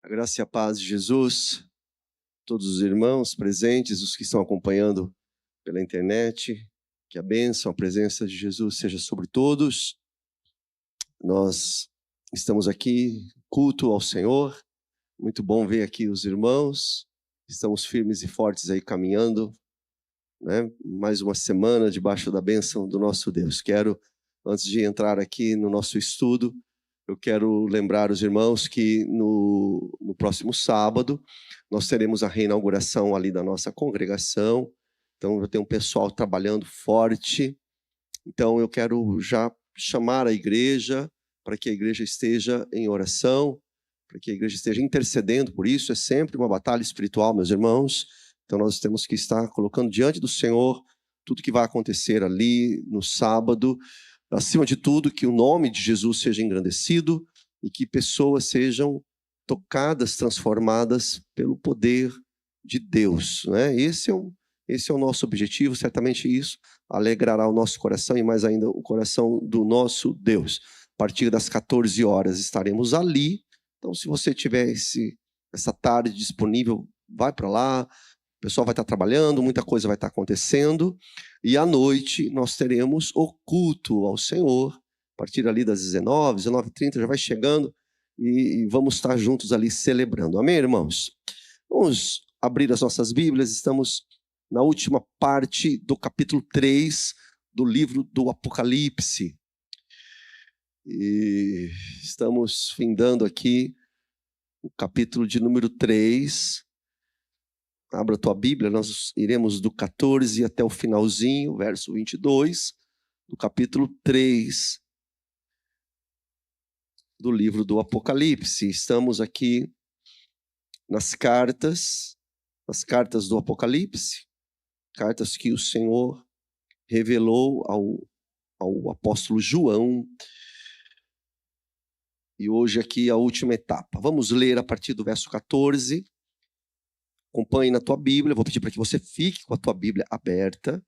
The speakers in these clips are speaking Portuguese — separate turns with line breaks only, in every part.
A graça e a paz de Jesus, todos os irmãos presentes, os que estão acompanhando pela internet, que a bênção, a presença de Jesus seja sobre todos. Nós estamos aqui, culto ao Senhor, muito bom ver aqui os irmãos, estamos firmes e fortes aí caminhando, né? Mais uma semana debaixo da bênção do nosso Deus. Quero, antes de entrar aqui no nosso estudo, eu quero lembrar os irmãos que no próximo sábado nós teremos a reinauguração ali da nossa congregação. Então, já tem um pessoal trabalhando forte. Então, eu quero já chamar a igreja para que a igreja esteja em oração, para que a igreja esteja intercedendo por isso. É sempre uma batalha espiritual, meus irmãos. Então, nós temos que estar colocando diante do Senhor tudo que vai acontecer ali no sábado. Acima de tudo, que o nome de Jesus seja engrandecido e que pessoas sejam tocadas, transformadas pelo poder de Deus, né? Esse é o nosso objetivo, certamente isso alegrará o nosso coração e mais ainda o coração do nosso Deus. A partir das 14 horas estaremos ali, então se você tiver essa tarde disponível, vai para lá. O pessoal vai estar trabalhando, muita coisa vai estar acontecendo. E à noite nós teremos o culto ao Senhor. A partir ali das 19, 19h30, já vai chegando e vamos estar juntos ali celebrando. Amém, irmãos? Vamos abrir as nossas Bíblias. Estamos na última parte do capítulo 3 do livro do Apocalipse. E estamos findando aqui o capítulo de número 3. Abra a tua Bíblia, nós iremos do 14 até o finalzinho, verso 22, do capítulo 3 do livro do Apocalipse. Estamos aqui nas cartas do Apocalipse, cartas que o Senhor revelou ao apóstolo João. E hoje aqui a última etapa. Vamos ler a partir do verso 14. Acompanhe na tua Bíblia, vou pedir para que você fique com a tua Bíblia aberta,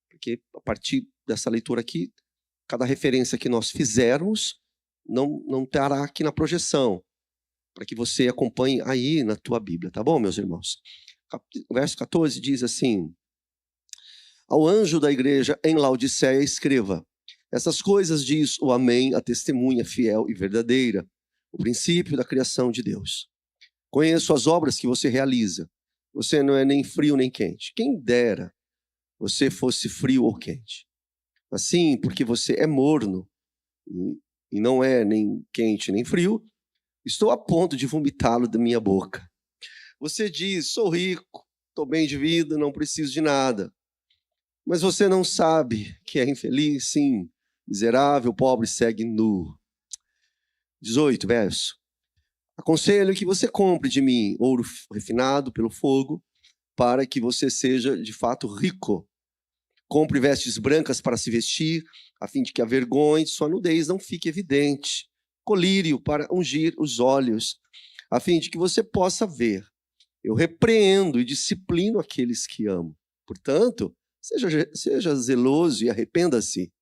porque a partir dessa leitura aqui, cada referência que nós fizermos não estará aqui na projeção, para que você acompanhe aí na tua Bíblia, tá bom, meus irmãos? O verso 14 diz assim: ao anjo da igreja em Laodiceia escreva: essas coisas diz o Amém, a testemunha fiel e verdadeira, o princípio da criação de Deus. Conheço as obras que você realiza. Você não é nem frio nem quente. Quem dera você fosse frio ou quente. Assim, porque você é morno e não é nem quente nem frio, estou a ponto de vomitá-lo da minha boca. Você diz: sou rico, estou bem de vida, não preciso de nada. Mas você não sabe que é infeliz, sim, miserável, pobre, segue nu. 18, verso. Aconselho que você compre de mim ouro refinado pelo fogo, para que você seja de fato rico. Compre vestes brancas para se vestir, a fim de que a vergonha de sua nudez não fique evidente. Colírio para ungir os olhos, a fim de que você possa ver. Eu repreendo e disciplino aqueles que amo. Portanto, seja zeloso e arrependa-se.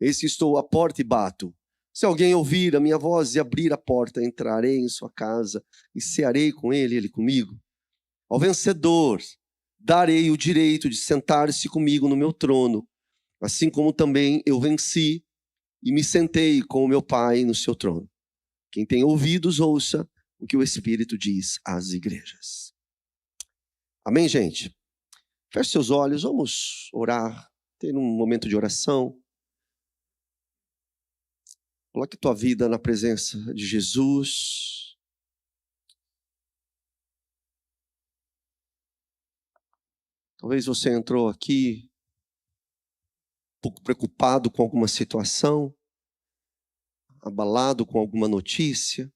Eis que estou à porta e bato. Se alguém ouvir a minha voz e abrir a porta, entrarei em sua casa e cearei com ele, ele comigo. Ao vencedor, darei o direito de sentar-se comigo no meu trono, assim como também eu venci e me sentei com o meu Pai no seu trono. Quem tem ouvidos, ouça o que o Espírito diz às igrejas. Amém, gente? Feche seus olhos, vamos orar, ter um momento de oração. Coloque tua vida na presença de Jesus. Talvez você entrou aqui um pouco preocupado com alguma situação, abalado com alguma notícia,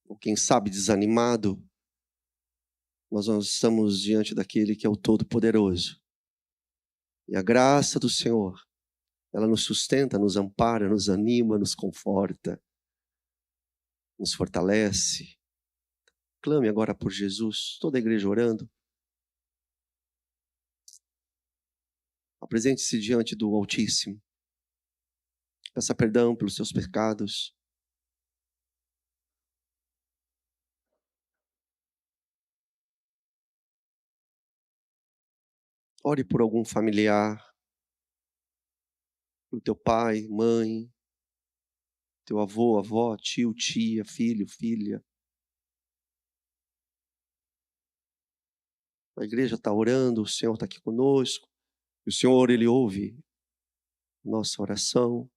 ou quem sabe desanimado. Nós estamos diante daquele que é o Todo-Poderoso. E a graça do Senhor, ela nos sustenta, nos ampara, nos anima, nos conforta, nos fortalece. Clame agora por Jesus, toda a igreja orando. Apresente-se diante do Altíssimo. Peça perdão pelos seus pecados. Ore por algum familiar, pelo teu pai, mãe, teu avô, avó, tio, tia, filho, filha. A igreja está orando, o Senhor está aqui conosco. E o Senhor, Ele ouve nossa oração.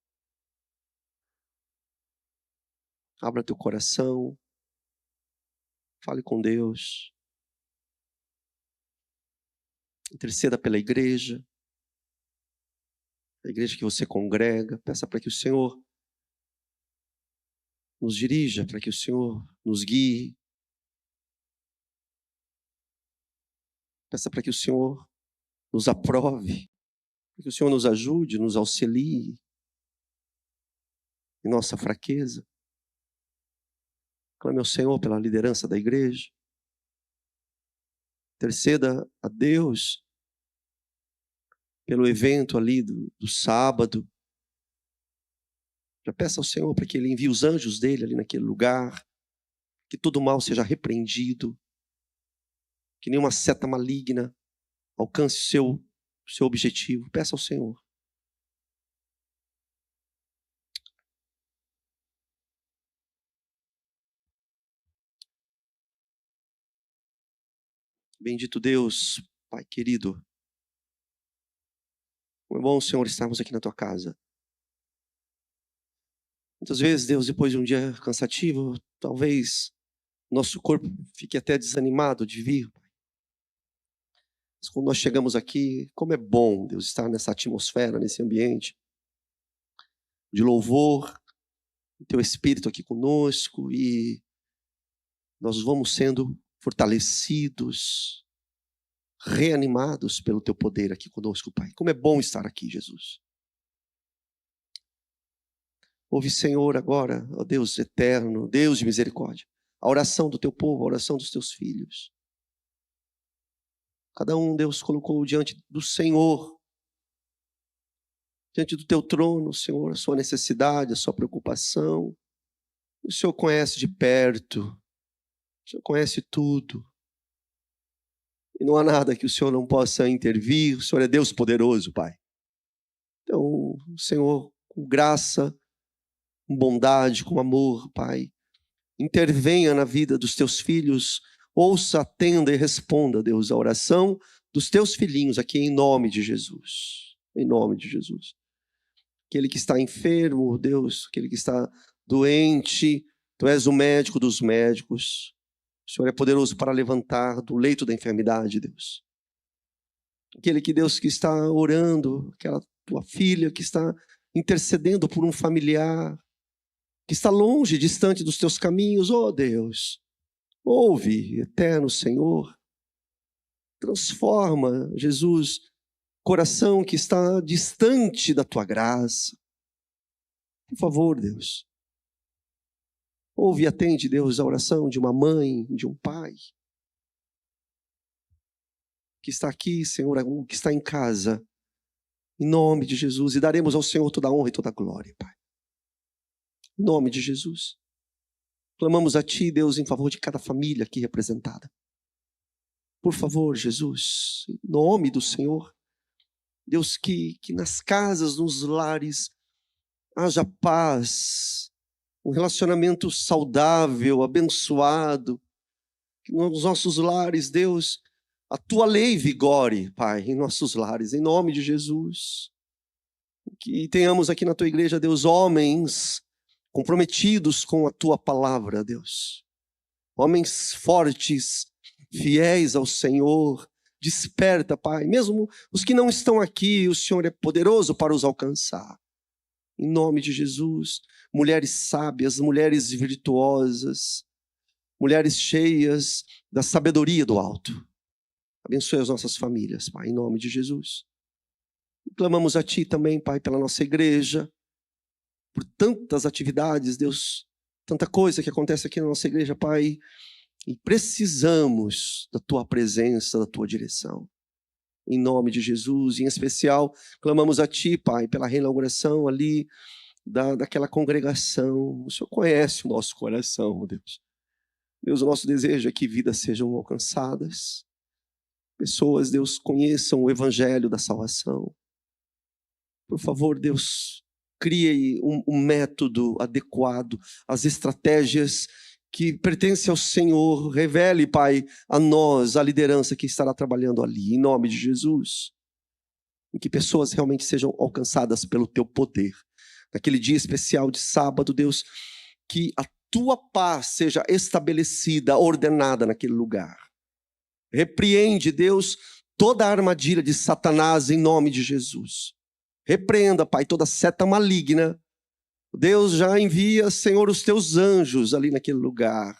Abra teu coração. Fale com Deus. Interceda pela igreja. A igreja que você congrega. Peça para que o Senhor nos dirija, para que o Senhor nos guie. Peça para que o Senhor nos aprove. Para que o Senhor nos ajude, nos auxilie em nossa fraqueza. Clame ao Senhor pela liderança da igreja. Interceda a Deus pelo evento ali do sábado. Já peça ao Senhor para que Ele envie os anjos dele ali naquele lugar. Que todo mal seja repreendido. Que nenhuma seta maligna alcance o seu objetivo. Peça ao Senhor. Bendito Deus, Pai querido. Como é bom, Senhor, estarmos aqui na Tua casa. Muitas vezes, Deus, depois de um dia cansativo, talvez nosso corpo fique até desanimado de vir. Mas quando nós chegamos aqui, como é bom, Deus, estar nessa atmosfera, nesse ambiente de louvor, o Teu Espírito aqui conosco, e nós vamos sendo fortalecidos, reanimados pelo Teu poder aqui conosco, Pai. Como é bom estar aqui, Jesus. Ouve, Senhor, agora, ó Deus eterno, Deus de misericórdia, a oração do Teu povo, a oração dos Teus filhos. Cada um, Deus, colocou diante do Senhor, diante do Teu trono, Senhor, a sua necessidade, a sua preocupação. O Senhor conhece de perto, o Senhor conhece tudo. E não há nada que o Senhor não possa intervir, o Senhor é Deus poderoso, Pai. Então, o Senhor, com graça, com bondade, com amor, Pai, intervenha na vida dos Teus filhos, ouça, atenda e responda, Deus, a oração dos Teus filhinhos aqui em nome de Jesus. Em nome de Jesus. Aquele que está enfermo, Deus, aquele que está doente, Tu és o médico dos médicos. O Senhor é poderoso para levantar do leito da enfermidade, Deus. Aquele que, Deus, que está orando, aquela Tua filha que está intercedendo por um familiar, que está longe, distante dos Teus caminhos, ó Deus, ouve, eterno Senhor, transforma, Jesus, coração que está distante da Tua graça. Por favor, Deus, ouve e atende, Deus, a oração de uma mãe, de um pai, que está aqui, Senhor, que está em casa, em nome de Jesus, e daremos ao Senhor toda a honra e toda a glória, Pai. Em nome de Jesus. Clamamos a Ti, Deus, em favor de cada família aqui representada. Por favor, Jesus, em nome do Senhor, Deus, que nas casas, nos lares, haja paz, um relacionamento saudável, abençoado, que nos nossos lares, Deus, a Tua lei vigore, Pai, em nossos lares, em nome de Jesus. Que tenhamos aqui na Tua igreja, Deus, homens comprometidos com a Tua palavra, Deus. Homens fortes, fiéis ao Senhor. Desperta, Pai. Mesmo os que não estão aqui, o Senhor é poderoso para os alcançar. Em nome de Jesus. Mulheres sábias, mulheres virtuosas, mulheres cheias da sabedoria do alto. Abençoe as nossas famílias, Pai, em nome de Jesus. E clamamos a Ti também, Pai, pela nossa igreja, por tantas atividades, Deus, tanta coisa que acontece aqui na nossa igreja, Pai, e precisamos da Tua presença, da Tua direção. Em nome de Jesus, em especial, clamamos a Ti, Pai, pela reinauguração ali daquela congregação. O Senhor conhece o nosso coração, Deus. Deus, o nosso desejo é que vidas sejam alcançadas. pessoas, Deus, conheçam o evangelho da salvação. Por favor, Deus, crie um método adequado, as estratégias que pertencem ao Senhor. Revele, Pai, a nós, a liderança que estará trabalhando ali, em nome de Jesus. Em que pessoas realmente sejam alcançadas pelo Teu poder. Naquele dia especial de sábado, Deus, que a Tua paz seja estabelecida, ordenada naquele lugar. Repreende, Deus, toda a armadilha de Satanás em nome de Jesus. Repreenda, Pai, toda seta maligna. Deus já envia, Senhor, os Teus anjos ali naquele lugar.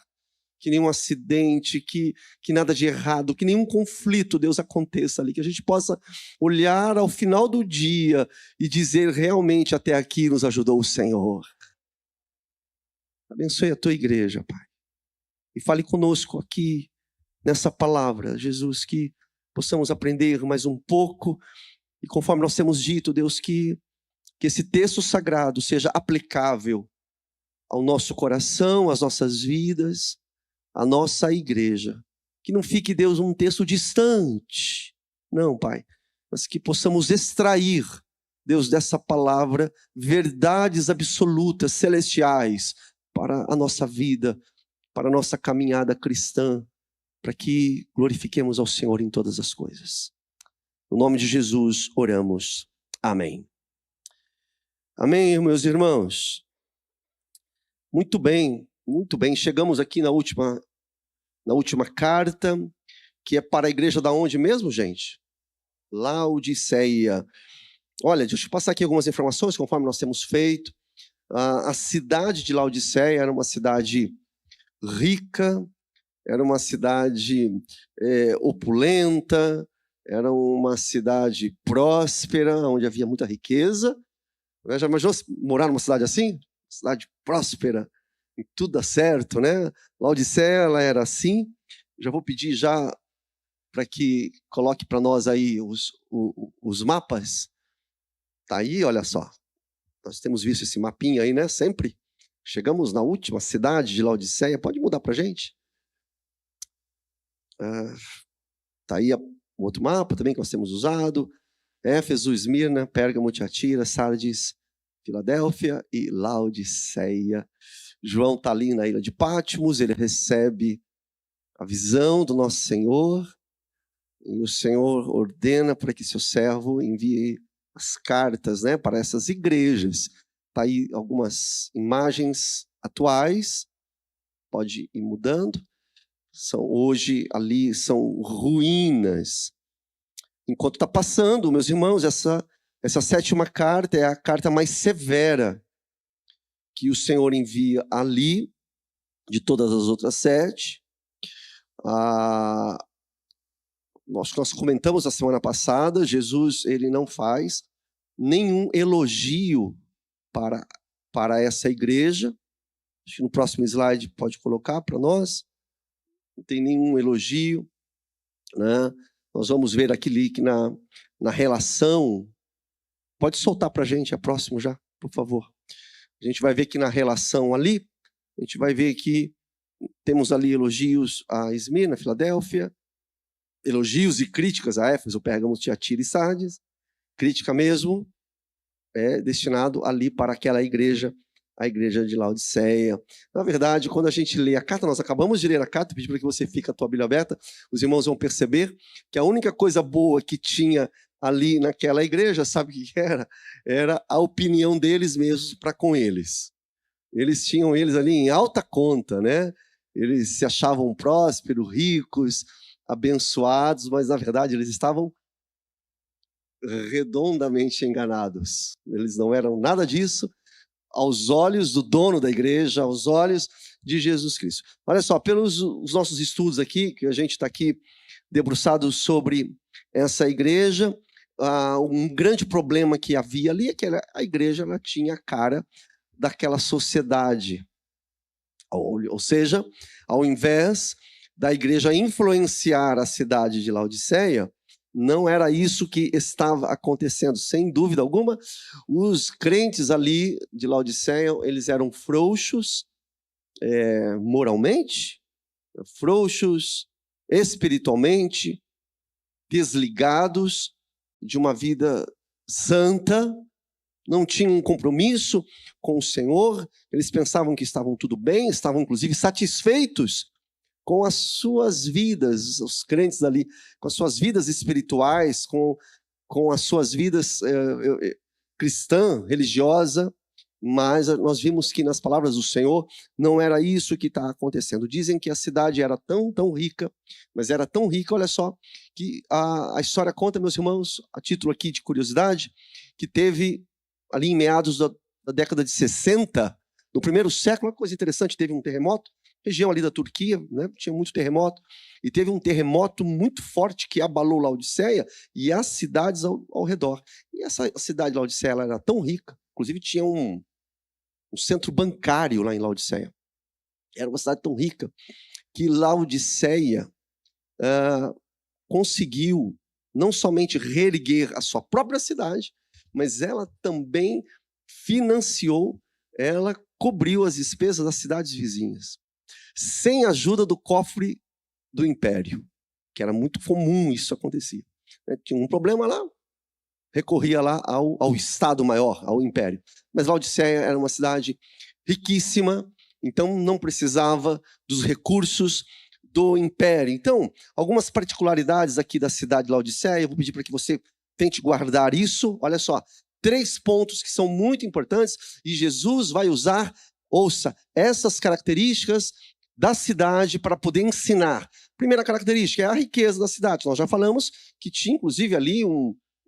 Que nenhum acidente, que nada de errado, que nenhum conflito, Deus, aconteça ali. Que a gente possa olhar ao final do dia e dizer, realmente até aqui nos ajudou o Senhor. Abençoe a Tua igreja, Pai. E fale conosco aqui nessa palavra, Jesus, que possamos aprender mais um pouco. E conforme nós temos dito, Deus, que esse texto sagrado seja aplicável ao nosso coração, às nossas vidas, à nossa igreja. Que não fique, Deus, um texto distante. Não, Pai. Mas que possamos extrair, Deus, dessa palavra, verdades absolutas, celestiais, para a nossa vida, para a nossa caminhada cristã, para que glorifiquemos ao Senhor em todas as coisas. No nome de Jesus, oramos. Amém. Amém, meus irmãos? Muito bem, muito bem. Chegamos aqui na última carta, que é para a igreja da onde mesmo, gente? Laodiceia. Olha, deixa eu passar aqui algumas informações, conforme nós temos feito. A cidade de Laodiceia era uma cidade rica, era uma cidade opulenta, era uma cidade próspera, onde havia muita riqueza. Já imaginou morar numa cidade assim? Cidade próspera, e tudo dá certo, né? Laodiceia, ela era assim. Já vou pedir já para que coloque para nós aí os mapas. Tá aí, olha só. Nós temos visto esse mapinha aí, né? Sempre. Chegamos na última cidade de Laodiceia. Pode mudar para a gente? Tá aí o outro mapa também que nós temos usado. Éfeso, Esmirna, Pérgamo, Tiatira, Sardes, Filadélfia e Laodiceia. João está ali na ilha de Patmos, ele recebe a visão do nosso Senhor, e o Senhor ordena para que seu servo envie as cartas, né, para essas igrejas. Está aí algumas imagens atuais, pode ir mudando. Hoje ali são ruínas. Enquanto está passando, meus irmãos, essa 7ª carta é a carta mais severa que o Senhor envia ali, de todas as outras 7. Nós comentamos a semana passada, Jesus ele não faz nenhum elogio para essa igreja. Acho que no próximo slide pode colocar para nós. Não tem nenhum elogio, né? Nós vamos ver aqui que na relação... Pode soltar para a gente a próxima já, por favor. A gente vai ver que na relação ali, a gente vai ver que temos ali elogios a Esmirna, Filadélfia, elogios e críticas a Éfeso, Pérgamo, Tiatira e Sardes. Crítica mesmo é destinado ali para aquela igreja, a igreja de Laodiceia. Na verdade, quando a gente lê a carta, nós acabamos de ler a carta, pedi para que você fique com a tua Bíblia aberta, os irmãos vão perceber que a única coisa boa que tinha ali naquela igreja, sabe o que era? Era a opinião deles mesmos para com eles. Eles tinham eles ali em alta conta, né? Eles se achavam prósperos, ricos, abençoados, mas na verdade eles estavam redondamente enganados. Eles não eram nada disso aos olhos do dono da igreja, aos olhos de Jesus Cristo. Olha só, pelos os nossos estudos aqui, que a gente está aqui debruçado sobre essa igreja, um grande problema que havia ali é que a igreja ela tinha a cara daquela sociedade. Ou seja, ao invés da igreja influenciar a cidade de Laodiceia, não era isso que estava acontecendo, sem dúvida alguma. Os crentes ali de Laodiceia, eles eram frouxos moralmente, frouxos espiritualmente, desligados de uma vida santa, não tinham um compromisso com o Senhor, eles pensavam que estavam tudo bem, estavam inclusive satisfeitos com as suas vidas, os crentes ali, com as suas vidas espirituais, com as suas vidas cristã, religiosa, mas nós vimos que nas palavras do Senhor não era isso que está acontecendo. Dizem que a cidade era tão rica, mas era tão rica, olha só, que a história conta, meus irmãos, a título aqui de curiosidade, que teve ali em meados da década de 60, no primeiro século, uma coisa interessante, teve um terremoto, região ali da Turquia, né, tinha muito terremoto, e teve um terremoto muito forte que abalou Laodiceia e as cidades ao redor. E essa cidade de Laodiceia ela era tão rica, inclusive tinha um centro bancário lá em Laodiceia. Era uma cidade tão rica que Laodiceia conseguiu não somente reerguer a sua própria cidade, mas ela também financiou, ela cobriu as despesas das cidades vizinhas, sem a ajuda do cofre do império, que era muito comum isso acontecer. Tinha um problema lá, recorria lá ao Estado maior, ao império. Mas Laodiceia era uma cidade riquíssima, então não precisava dos recursos do império. Então, algumas particularidades aqui da cidade de Laodiceia, eu vou pedir para que você tente guardar isso. Olha só, 3 pontos que são muito importantes e Jesus vai usar, ouça, essas características da cidade para poder ensinar. Primeira característica é a riqueza da cidade. Nós já falamos que tinha, inclusive, ali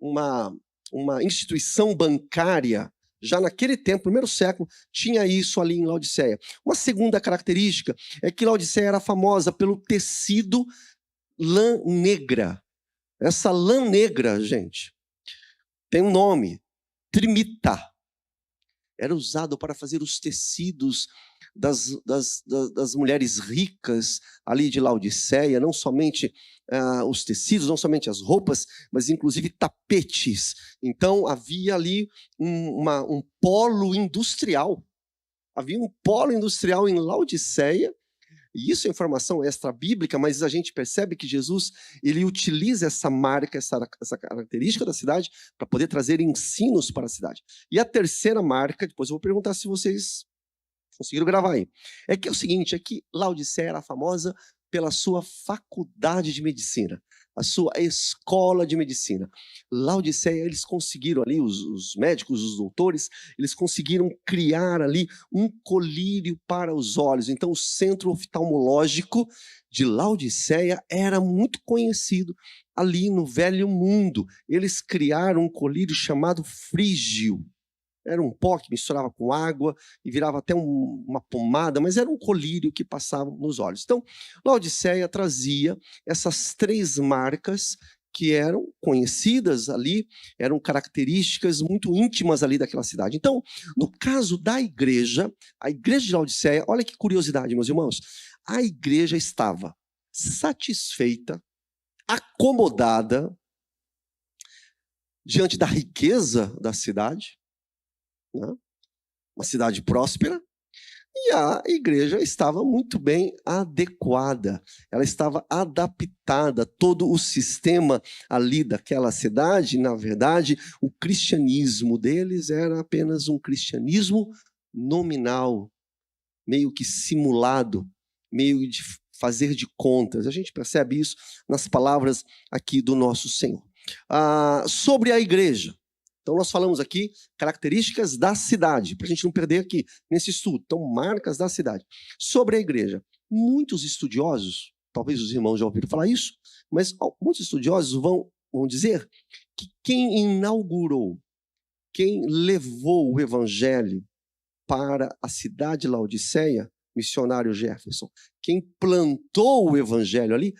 uma instituição bancária. Já naquele tempo, primeiro século, tinha isso ali em Laodiceia. Uma segunda característica é que Laodiceia era famosa pelo tecido lã negra. Essa lã negra, gente, tem um nome, trimita. Era usado para fazer os tecidos das mulheres ricas ali de Laodiceia, não somente os tecidos, não somente as roupas, mas inclusive tapetes. Então havia ali um polo industrial. Havia um polo industrial em Laodiceia, e isso é informação extra-bíblica, mas a gente percebe que Jesus ele utiliza essa marca, essa característica da cidade para poder trazer ensinos para a cidade. E a terceira marca, depois eu vou perguntar se vocês conseguiram gravar aí, é que é o seguinte, é que Laodiceia era famosa pela sua faculdade de medicina, a sua escola de medicina. Laodiceia, eles conseguiram ali, os médicos, os doutores, eles conseguiram criar ali um colírio para os olhos. Então, o centro oftalmológico de Laodiceia era muito conhecido ali no Velho Mundo. Eles criaram um colírio chamado frígio. Era um pó que misturava com água e virava até uma pomada, mas era um colírio que passava nos olhos. Então, Laodiceia trazia essas 3 marcas que eram conhecidas ali, eram características muito íntimas ali daquela cidade. Então, no caso da igreja, a igreja de Laodiceia, olha que curiosidade, meus irmãos, a igreja estava satisfeita, acomodada diante da riqueza da cidade, uma cidade próspera, e a igreja estava muito bem adequada, ela estava adaptada, todo o sistema ali daquela cidade, na verdade, o cristianismo deles era apenas um cristianismo nominal, meio que simulado, meio de fazer de contas. A gente percebe isso nas palavras aqui do nosso Senhor. Sobre a igreja, então, nós falamos aqui características da cidade, para a gente não perder aqui nesse estudo. Então, marcas da cidade. Sobre a igreja, muitos estudiosos, talvez os irmãos já ouviram falar isso, mas muitos estudiosos vão dizer que quem inaugurou, quem levou o evangelho para a cidade de Laodiceia, missionário Jefferson, quem plantou o evangelho ali,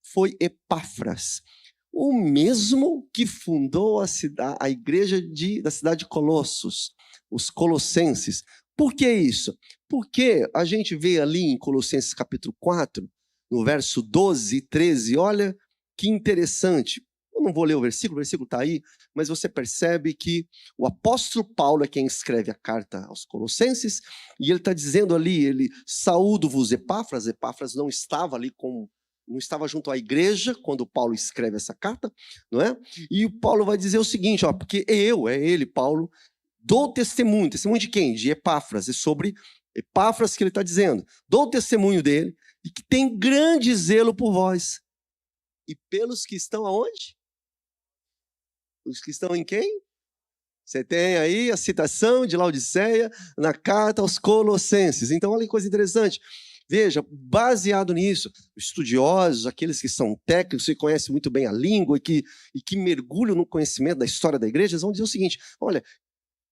foi Epáfras. O mesmo que fundou a igreja da cidade de Colossos, os colossenses. Por que isso? Porque a gente vê ali em Colossenses capítulo 4, no verso 12 e 13, olha que interessante. Eu não vou ler o versículo está aí, mas você percebe que o apóstolo Paulo é quem escreve a carta aos Colossenses, e ele está dizendo ali, saúdo-vos Epáfras não estava ali com não estava junto à igreja quando Paulo escreve essa carta, não é? E o Paulo vai dizer o seguinte, ó, porque ele, Paulo, dou testemunho de quem? De Epáfras, é sobre Epáfras que ele está dizendo. Dou testemunho dele e que tem grande zelo por vós. E pelos que estão aonde? Os que estão em quem? Você tem aí a citação de Laodiceia na carta aos Colossenses. Então, olha que coisa interessante. Veja, baseado nisso, estudiosos, aqueles que são técnicos, que conhecem muito bem a língua e que mergulham no conhecimento da história da igreja, eles vão dizer o seguinte, olha,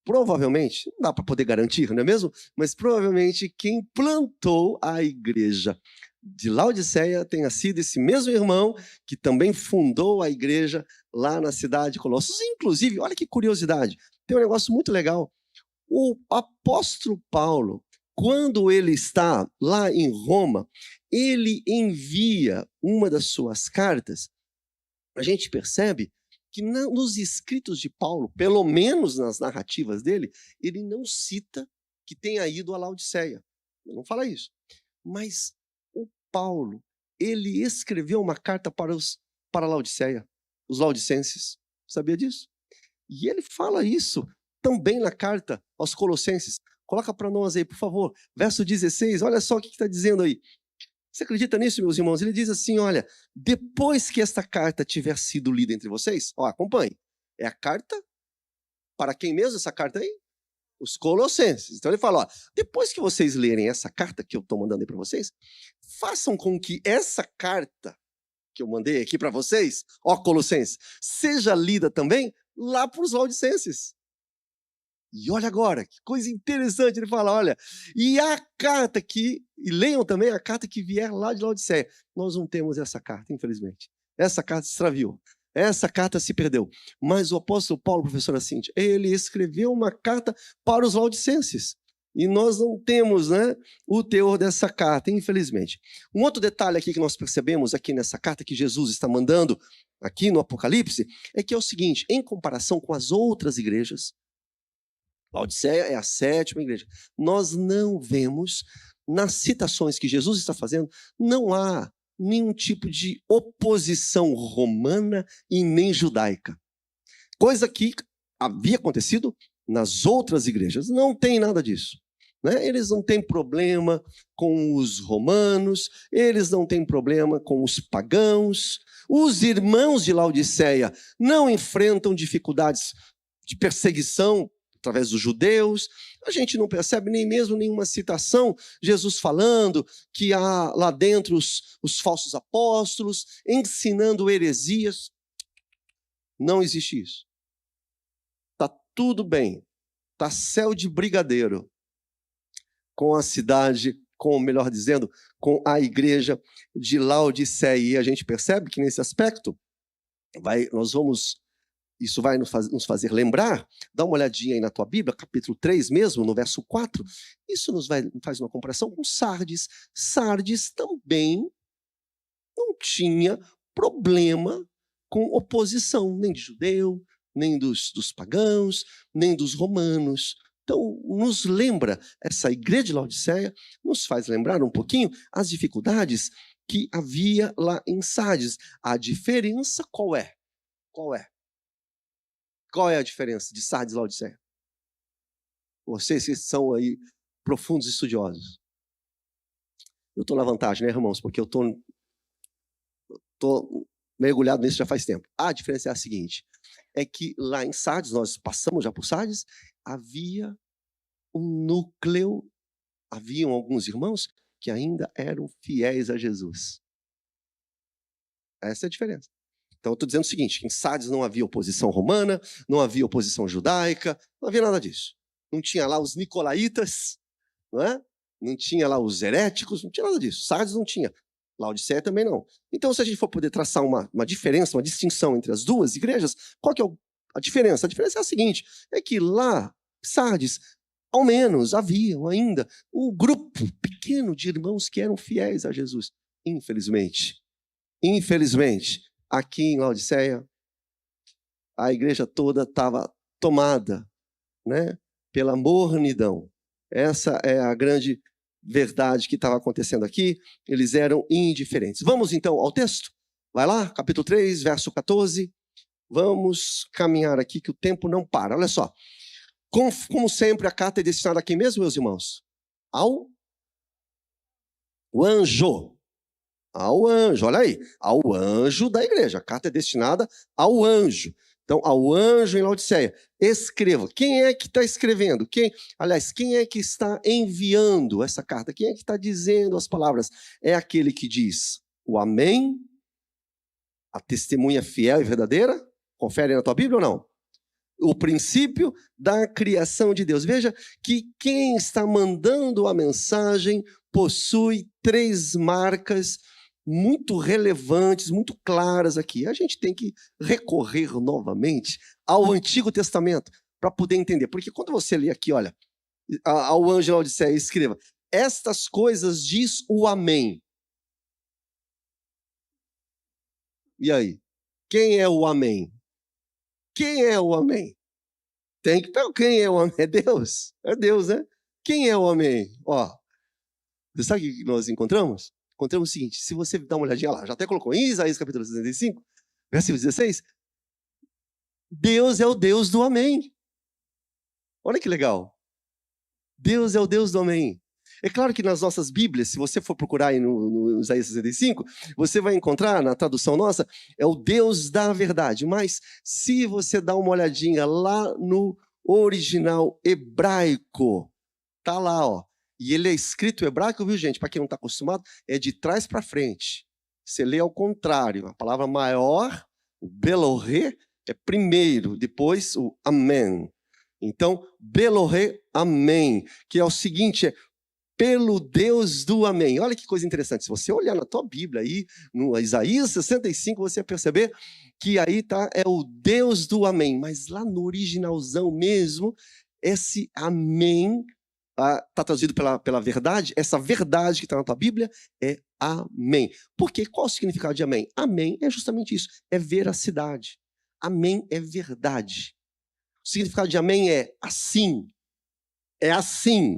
provavelmente, não dá para poder garantir, não é mesmo? Mas provavelmente quem plantou a igreja de Laodiceia tenha sido esse mesmo irmão que também fundou a igreja lá na cidade de Colossos. Inclusive, olha que curiosidade, tem um negócio muito legal. O apóstolo Paulo, quando ele está lá em Roma, ele envia uma das suas cartas. A gente percebe que nos escritos de Paulo, pelo menos nas narrativas dele, ele não cita que tenha ido a Laodiceia. Ele não fala isso. Mas o Paulo, ele escreveu uma carta para Laodiceia, os laodicenses. Sabia disso? E ele fala isso também na carta aos Colossenses. Coloca para nós aí, por favor, verso 16, olha só o que está dizendo aí. Você acredita nisso, meus irmãos? Ele diz assim, olha, depois que esta carta tiver sido lida entre vocês, ó, acompanhe, é a carta, para quem mesmo essa carta aí? Os Colossenses. Então ele fala, ó, depois que vocês lerem essa carta que eu estou mandando aí para vocês, façam com que essa carta que eu mandei aqui para vocês, ó Colossenses, seja lida também lá para os laodicenses. E olha agora, que coisa interessante, ele fala, olha, e leiam também a carta que vier lá de Laodiceia. Nós não temos essa carta, infelizmente. Essa carta se extraviou, essa carta se perdeu. Mas o apóstolo Paulo, professora Cíntia, ele escreveu uma carta para os laodicenses. E nós não temos, né, o teor dessa carta, infelizmente. Um outro detalhe aqui que nós percebemos aqui nessa carta que Jesus está mandando aqui no Apocalipse, é que é o seguinte, em comparação com as outras igrejas, Laodiceia é a 7ª igreja. Nós não vemos, nas citações que Jesus está fazendo, não há nenhum tipo de oposição romana e nem judaica. Coisa que havia acontecido nas outras igrejas. Não tem nada disso. Né? Eles não têm problema com os romanos, eles não têm problema com os pagãos. Os irmãos de Laodiceia não enfrentam dificuldades de perseguição através dos judeus. A gente não percebe nem mesmo nenhuma citação, Jesus falando que há lá dentro os falsos apóstolos, ensinando heresias. Não existe isso. Está tudo bem. Está céu de brigadeiro com a cidade, melhor dizendo, com a igreja de Laodiceia. E a gente percebe que nesse aspecto, isso vai nos fazer lembrar, dá uma olhadinha aí na tua Bíblia, capítulo 3 mesmo, no verso 4, isso faz uma comparação com Sardes. Sardes também não tinha problema com oposição, nem de judeu, nem dos pagãos, nem dos romanos. Então, nos lembra, essa igreja de Laodiceia, nos faz lembrar um pouquinho as dificuldades que havia lá em Sardes. A diferença qual é? Qual é? Qual é a diferença de Sardes e Laodiceia? Vocês que são aí profundos estudiosos. Eu estou na vantagem, né, irmãos? Porque eu estou mergulhado nisso já faz tempo. A diferença é a seguinte, é que lá em Sardes, nós passamos já por Sardes, havia um núcleo, haviam alguns irmãos que ainda eram fiéis a Jesus. Essa é a diferença. Então, eu estou dizendo o seguinte, em Sardes não havia oposição romana, não havia oposição judaica, não havia nada disso. Não tinha lá os nicolaítas, não é? Não tinha lá os heréticos, não tinha nada disso. Sardes não tinha. Laodiceia também não. Então, se a gente for poder traçar uma diferença, uma distinção entre as duas igrejas, qual que é a diferença? A diferença é a seguinte, é que lá, Sardes, ao menos havia ainda um grupo pequeno de irmãos que eram fiéis a Jesus. Infelizmente, aqui em Laodiceia, a igreja toda estava tomada, né, pela mornidão. Essa é a grande verdade que estava acontecendo aqui, eles eram indiferentes. Vamos então ao texto? Vai lá, capítulo 3, verso 14. Vamos caminhar aqui que o tempo não para. Olha só. Como sempre, a carta é destinada a quem mesmo, meus irmãos? Ao anjo. Ao anjo, olha aí. Ao anjo da igreja. A carta é destinada ao anjo. Então, ao anjo em Laodiceia. Escreva. Quem é que está escrevendo? Quem é que está enviando essa carta? Quem é que está dizendo as palavras? É aquele que diz o amém, a testemunha fiel e verdadeira. Confere na tua Bíblia ou não? O princípio da criação de Deus. Veja que quem está mandando a mensagem possui 3 marcas muito relevantes, muito claras aqui. A gente tem que recorrer novamente ao Antigo Testamento para poder entender. Porque quando você lê aqui, olha, ao anjo da Odisseia, escreva: estas coisas diz o amém. E aí? Quem é o amém? Quem é o amém? Tem que pegar. Quem é o amém? É Deus. É Deus, né? Quem é o amém? Ó, você sabe o que nós encontramos? Encontramos o seguinte: se você dá uma olhadinha lá, já até colocou em Isaías capítulo 65, versículo 16, Deus é o Deus do amém. Olha que legal. Deus é o Deus do amém. É claro que nas nossas Bíblias, se você for procurar aí no Isaías 65, você vai encontrar, na tradução nossa, é o Deus da verdade. Mas se você dá uma olhadinha lá no original hebraico, tá lá, ó. E ele é escrito hebraico, viu, gente? Para quem não está acostumado, é de trás para frente. Você lê ao contrário. A palavra maior, o belorê, é primeiro, depois o amém. Então, belorê, amém, que é o seguinte, é pelo Deus do amém. Olha que coisa interessante. Se você olhar na tua Bíblia aí, no Isaías 65, você vai perceber que aí tá, é o Deus do amém. Mas lá no originalzão mesmo, esse amém está traduzido pela verdade. Essa verdade que está na tua Bíblia é amém. Por quê? Qual o significado de amém? Amém é justamente isso, é veracidade. Amém é verdade. O significado de amém é assim. É assim.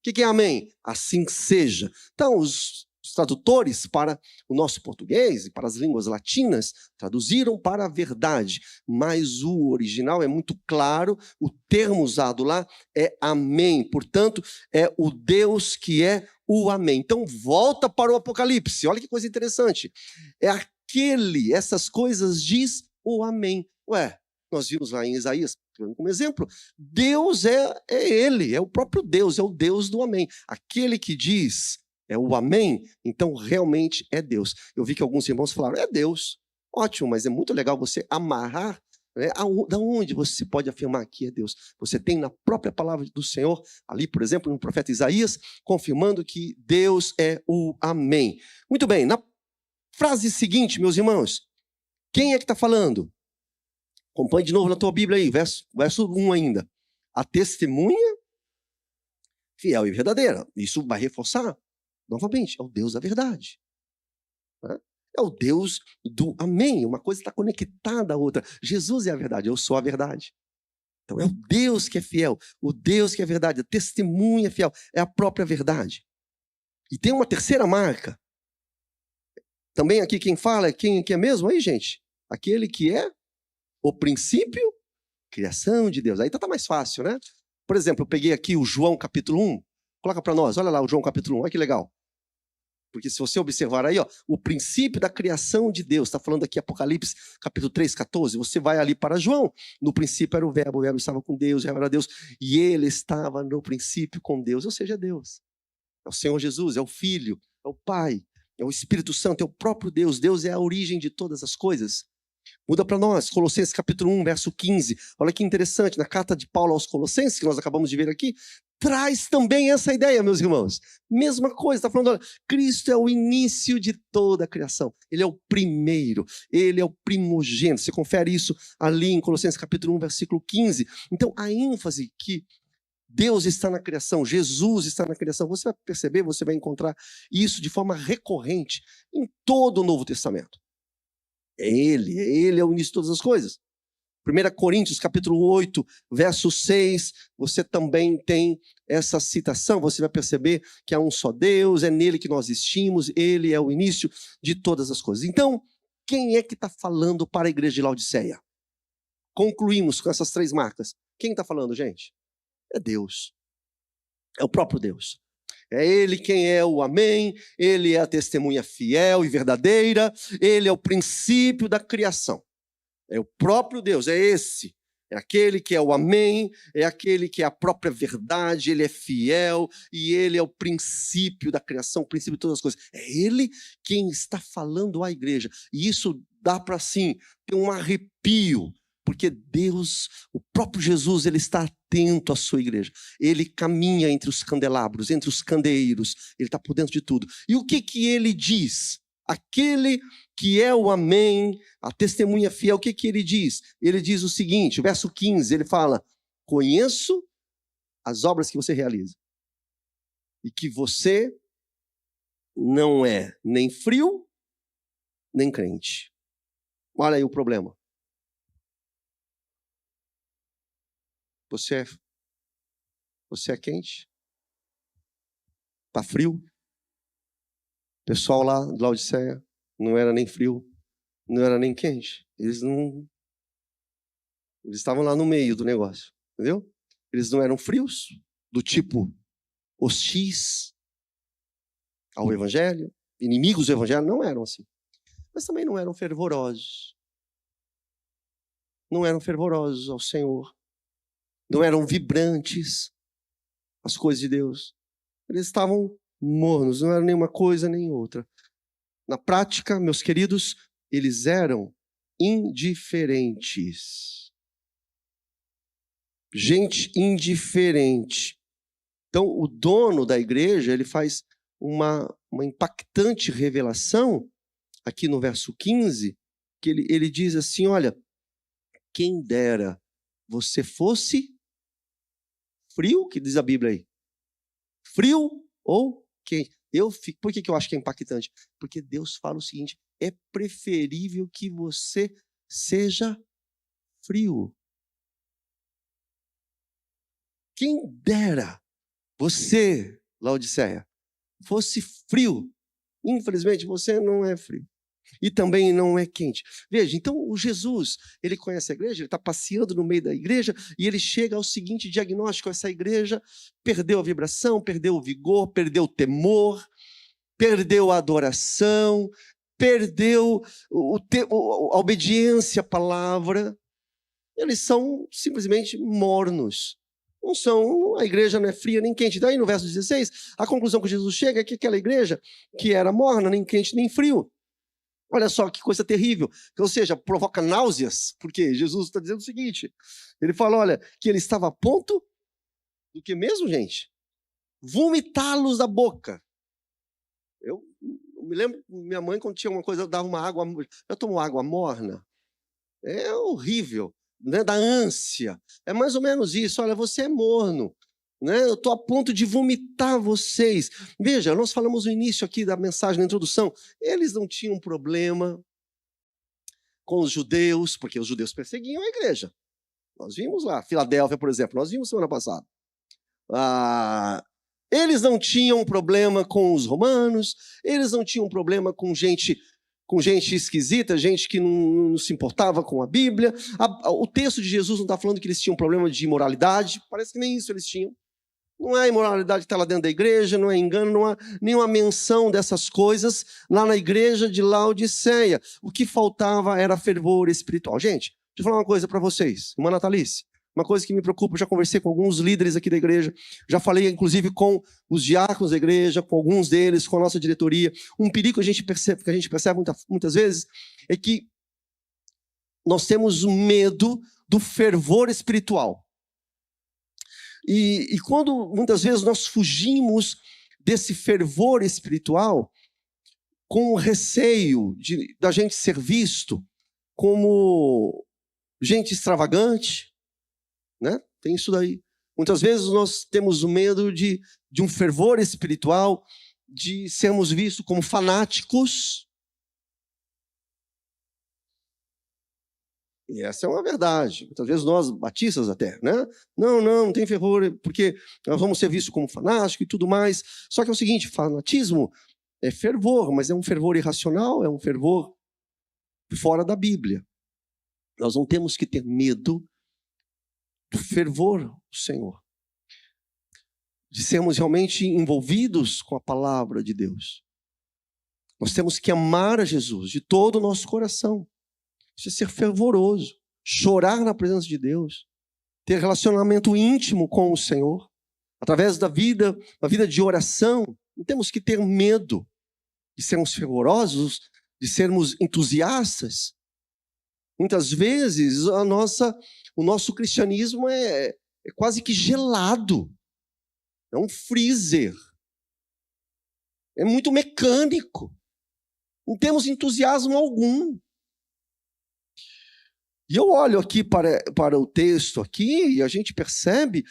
O que é amém? Assim seja. Então, os tradutores para o nosso português e para as línguas latinas traduziram para a verdade, mas o original é muito claro, o termo usado lá é amém, portanto, é o Deus que é o amém. Então, volta para o Apocalipse, olha que coisa interessante, é aquele, essas coisas diz o amém. Ué, nós vimos lá em Isaías, como exemplo, Deus é ele, é o próprio Deus, é o Deus do amém. Aquele que diz é o amém, então realmente é Deus. Eu vi que alguns irmãos falaram, é Deus. Ótimo, mas é muito legal você amarrar, né, da onde você pode afirmar que é Deus. Você tem na própria palavra do Senhor, ali, por exemplo, no profeta Isaías, confirmando que Deus é o amém. Muito bem, na frase seguinte, meus irmãos, quem é que está falando? Acompanhe de novo na tua Bíblia aí, verso 1 ainda. A testemunha fiel e verdadeira. Isso vai reforçar, novamente, é o Deus da verdade. É o Deus do amém. Uma coisa está conectada à outra. Jesus é a verdade, eu sou a verdade. Então é o Deus que é fiel, o Deus que é verdade, a testemunha fiel, é a própria verdade. E tem uma terceira marca. Também aqui quem fala é quem que é mesmo aí, gente? Aquele que é o princípio, criação de Deus. Aí tá mais fácil, né? Por exemplo, eu peguei aqui o João capítulo 1. Coloca para nós, olha lá o João capítulo 1, olha que legal. Porque se você observar aí, ó, o princípio da criação de Deus, está falando aqui Apocalipse capítulo 3, 14, você vai ali para João, no princípio era o verbo estava com Deus, o verbo era Deus, e ele estava no princípio com Deus, ou seja, Deus. É o Senhor Jesus, é o Filho, é o Pai, é o Espírito Santo, é o próprio Deus. Deus é a origem de todas as coisas. Muda para nós, Colossenses capítulo 1, verso 15. Olha que interessante, na carta de Paulo aos Colossenses, que nós acabamos de ver aqui, traz também essa ideia, meus irmãos. Mesma coisa, está falando, olha, Cristo é o início de toda a criação. Ele é o primeiro, ele é o primogênito. Você confere isso ali em Colossenses capítulo 1, versículo 15. Então, a ênfase que Deus está na criação, Jesus está na criação, você vai perceber, você vai encontrar isso de forma recorrente em todo o Novo Testamento. Ele é o início de todas as coisas. 1 Coríntios, capítulo 8, verso 6, você também tem essa citação, você vai perceber que há um só Deus, é nele que nós existimos, ele é o início de todas as coisas. Então, quem é que está falando para a igreja de Laodiceia? Concluímos com essas 3 marcas. Quem está falando, gente? É Deus. É o próprio Deus. É ele quem é o amém, ele é a testemunha fiel e verdadeira, ele é o princípio da criação. É o próprio Deus, é esse. É aquele que é o amém, é aquele que é a própria verdade, ele é fiel e ele é o princípio da criação, o princípio de todas as coisas. É ele quem está falando à igreja. E isso dá para, assim, ter um arrepio, porque Deus, o próprio Jesus, ele está atento à sua igreja. Ele caminha entre os candelabros, entre os candeeiros, ele está por dentro de tudo. E o que ele diz? Aquele que é o amém, a testemunha fiel, o que ele diz? Ele diz o seguinte, verso 15, ele fala: conheço as obras que você realiza e que você não é nem frio, nem crente. Olha aí o problema. Você é quente? Está frio? O pessoal lá de Laodiceia não era nem frio, não era nem quente. Eles estavam lá no meio do negócio, entendeu? Eles não eram frios, do tipo hostis ao evangelho, inimigos do evangelho, não eram assim. Mas também não eram fervorosos. Não eram fervorosos ao Senhor. Não eram vibrantes as coisas de Deus. Eles estavam mornos, não eram nenhuma coisa nem outra. Na prática, meus queridos, eles eram indiferentes. Gente indiferente. Então, o dono da igreja, ele faz uma impactante revelação, aqui no verso 15, que ele diz assim, olha, quem dera você fosse frio, que diz a Bíblia aí, frio ou quente. Por que eu acho que é impactante? Porque Deus fala o seguinte, é preferível que você seja frio. Quem dera você, Laodiceia, fosse frio. Infelizmente, você não é frio. E também não é quente. Veja, então o Jesus, ele conhece a igreja, ele está passeando no meio da igreja e ele chega ao seguinte diagnóstico: essa igreja perdeu a vibração, perdeu o vigor, perdeu o temor, perdeu a adoração, perdeu a obediência à palavra. Eles são simplesmente mornos. Não são, a igreja não é fria nem quente. Daí no verso 16, a conclusão que Jesus chega é que aquela igreja que era morna, nem quente nem frio. Olha só que coisa terrível. Ou seja, provoca náuseas, porque Jesus está dizendo o seguinte, ele fala, olha, que ele estava a ponto do que mesmo, gente? Vomitá-los da boca. Eu me lembro, minha mãe, quando tinha uma coisa, dava uma água, eu tomo água morna. É horrível, né? Da ânsia. É mais ou menos isso. Olha, você é morno. Né? Eu estou a ponto de vomitar vocês. Veja, nós falamos no início aqui da mensagem, na introdução, eles não tinham problema com os judeus, porque os judeus perseguiam a igreja. Nós vimos lá, Filadélfia, por exemplo, nós vimos semana passada. Eles não tinham problema com os romanos, eles não tinham problema com gente esquisita, gente que não se importava com a Bíblia. O texto de Jesus não está falando que eles tinham problema de imoralidade, parece que nem isso eles tinham. Não é imoralidade que está lá dentro da igreja, não é engano, não há nenhuma menção dessas coisas lá na igreja de Laodiceia. O que faltava era fervor espiritual. Gente, deixa eu falar uma coisa para vocês, irmã Natalice, uma coisa que me preocupa, eu já conversei com alguns líderes aqui da igreja, já falei inclusive com os diáconos da igreja, com alguns deles, com a nossa diretoria. Um perigo que a gente percebe muitas vezes é que nós temos medo do fervor espiritual. E quando muitas vezes nós fugimos desse fervor espiritual com receio da gente ser visto como gente extravagante, né? Tem isso daí. Muitas vezes nós temos o medo de um fervor espiritual, de sermos vistos como fanáticos. E essa é uma verdade. Muitas vezes nós, batistas até, né? Não tem fervor, porque nós vamos ser vistos como fanático e tudo mais. Só que é o seguinte, fanatismo é fervor, mas é um fervor irracional, é um fervor fora da Bíblia. Nós não temos que ter medo do fervor do Senhor, de sermos realmente envolvidos com a palavra de Deus. Nós temos que amar a Jesus de todo o nosso coração. Isso é ser fervoroso, chorar na presença de Deus, ter relacionamento íntimo com o Senhor, através da vida de oração. Não temos que ter medo de sermos fervorosos, de sermos entusiastas. Muitas vezes o nosso cristianismo é quase que gelado, é um freezer, é muito mecânico, não temos entusiasmo algum. E eu olho aqui para o texto aqui e a gente percebe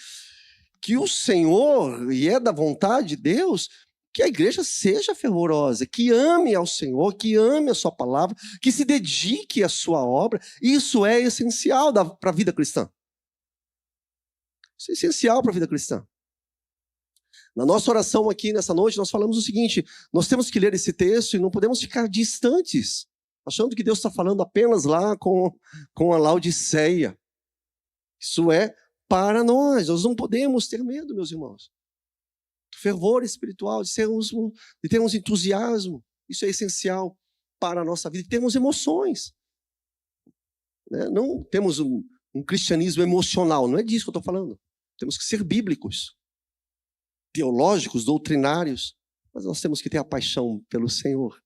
que o Senhor, e é da vontade de Deus, que a igreja seja fervorosa, que ame ao Senhor, que ame a sua palavra, que se dedique à sua obra. Isso é essencial para a vida cristã. Isso é essencial para a vida cristã. Na nossa oração aqui nessa noite, nós falamos o seguinte: nós temos que ler esse texto e não podemos ficar distantes, achando que Deus está falando apenas lá com a Laodiceia. Isso é para nós não podemos ter medo, meus irmãos. Fervor espiritual, de termos entusiasmo, isso é essencial para a nossa vida, de termos emoções. Né? Não temos um cristianismo emocional, não é disso que eu estou falando. Temos que ser bíblicos, teológicos, doutrinários, mas nós temos que ter a paixão pelo Senhor.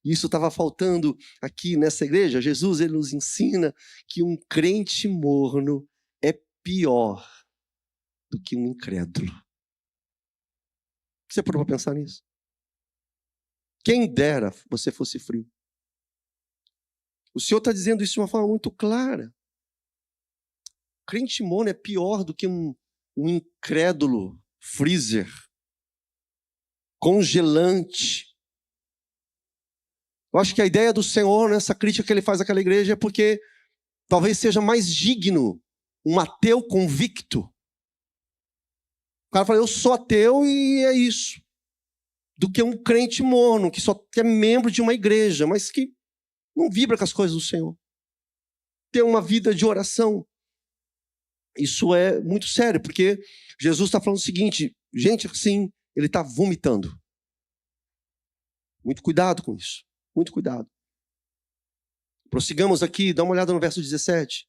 E isso estava faltando aqui nessa igreja. Jesus, ele nos ensina que um crente morno é pior do que um incrédulo. Você parou para pensar nisso? Quem dera você fosse frio. O Senhor está dizendo isso de uma forma muito clara. O crente morno é pior do que um incrédulo freezer, congelante. Eu acho que a ideia do Senhor nessa crítica que ele faz àquela igreja é porque talvez seja mais digno um ateu convicto. O cara fala, eu sou ateu e é isso. Do que um crente morno, que só é membro de uma igreja, mas que não vibra com as coisas do Senhor. Ter uma vida de oração. Isso é muito sério, porque Jesus está falando o seguinte, gente, assim, ele está vomitando. Muito cuidado com isso. Muito cuidado. Prossigamos aqui, dá uma olhada no verso 17.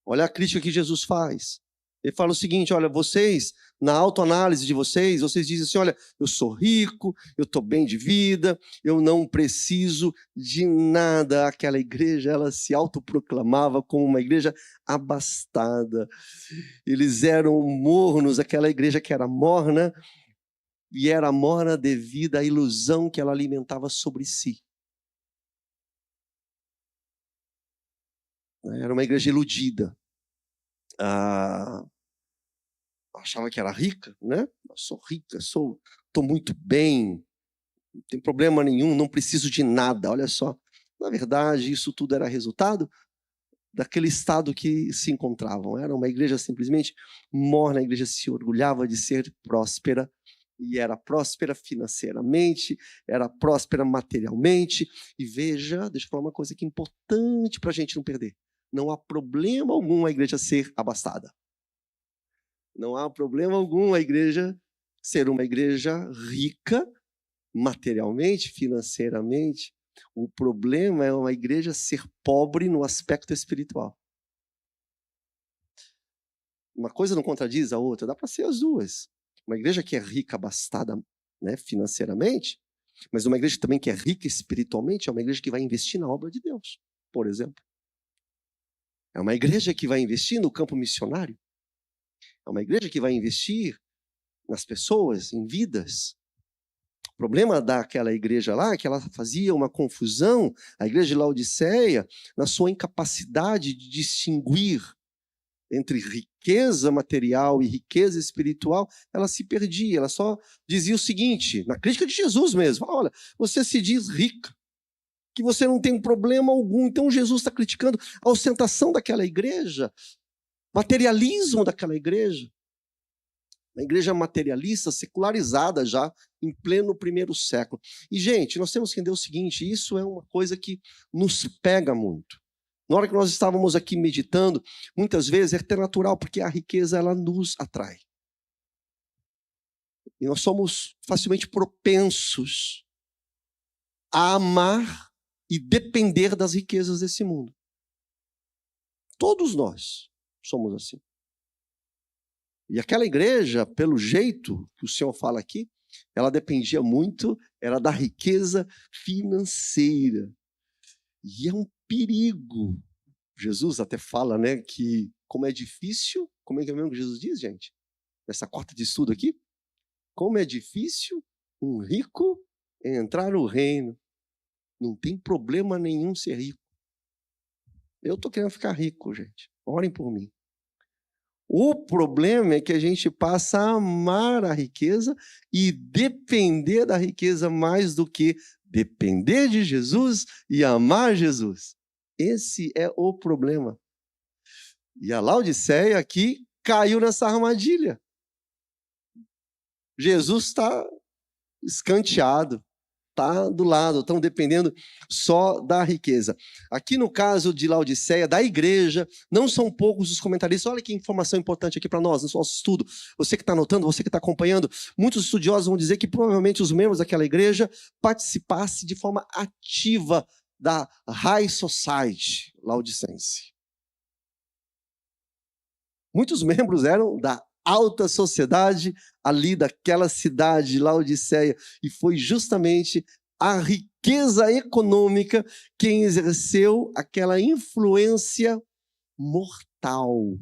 Olha a crítica que Jesus faz. Ele fala o seguinte, olha, vocês, na autoanálise de vocês dizem assim, olha, eu sou rico, eu estou bem de vida, eu não preciso de nada. Aquela igreja, ela se autoproclamava como uma igreja abastada. Eles eram mornos, aquela igreja que era morna, e era morna devido à ilusão que ela alimentava sobre si. Era uma igreja iludida. Achava que era rica, né? Eu sou rica, estou muito bem, não tem problema nenhum, não preciso de nada. Olha só, na verdade, isso tudo era resultado daquele estado que se encontravam. Era uma igreja simplesmente morna, a igreja se orgulhava de ser próspera, e era próspera financeiramente, era próspera materialmente. E veja, deixa eu falar uma coisa que é importante para a gente não perder. Não há problema algum a igreja ser abastada. Não há problema algum a igreja ser uma igreja rica, materialmente, financeiramente. O problema é uma igreja ser pobre no aspecto espiritual. Uma coisa não contradiz a outra, dá para ser as duas. Uma igreja que é rica, abastada, né, financeiramente, mas uma igreja também que é rica espiritualmente, é uma igreja que vai investir na obra de Deus, por exemplo. É uma igreja que vai investir no campo missionário. É uma igreja que vai investir nas pessoas, em vidas. O problema daquela igreja lá é que ela fazia uma confusão, a igreja de Laodiceia, na sua incapacidade de distinguir entre riqueza material e riqueza espiritual. Ela se perdia, ela só dizia o seguinte, na crítica de Jesus mesmo, olha, você se diz rica, que você não tem problema algum. Então Jesus está criticando a ostentação daquela igreja, materialismo daquela igreja. Uma igreja materialista, secularizada já, em pleno primeiro século. E, gente, nós temos que entender o seguinte, isso é uma coisa que nos pega muito. Na hora que nós estávamos aqui meditando, muitas vezes é até natural, porque a riqueza ela nos atrai. E nós somos facilmente propensos a amar e depender das riquezas desse mundo. Todos nós somos assim. E aquela igreja, pelo jeito que o Senhor fala aqui, ela dependia muito, era da riqueza financeira. E é um perigo. Jesus até fala, né, que como é difícil, como é que é mesmo que Jesus diz, gente? Nessa quarta de estudo aqui, como é difícil um rico entrar no reino. Não tem problema nenhum ser rico. Eu estou querendo ficar rico, gente. Orem por mim. O problema é que a gente passa a amar a riqueza e depender da riqueza mais do que depender de Jesus e amar Jesus. Esse é o problema. E a Laodiceia aqui caiu nessa armadilha. Jesus está escanteado, está do lado, estão dependendo só da riqueza. Aqui no caso de Laodiceia, da igreja, não são poucos os comentaristas. Olha que informação importante aqui para nós, no nosso estudo. Você que está anotando, você que está acompanhando, muitos estudiosos vão dizer que provavelmente os membros daquela igreja participassem de forma ativa da High Society laodicense. Muitos membros eram da alta sociedade ali daquela cidade, Laodiceia, e foi justamente a riqueza econômica quem exerceu aquela influência mortal,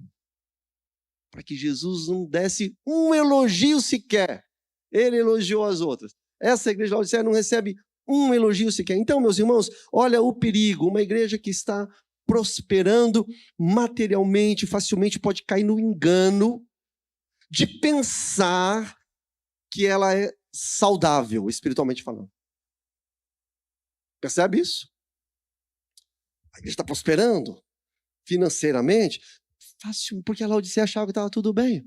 para que Jesus não desse um elogio sequer. Ele elogiou as outras. Essa igreja de Laodiceia não recebe um elogio sequer. Então, meus irmãos, olha o perigo, uma igreja que está prosperando materialmente, facilmente pode cair no engano de pensar que ela é saudável, espiritualmente falando. Percebe isso? A igreja está prosperando financeiramente, fácil, porque a Laodiceia achava que estava tudo bem.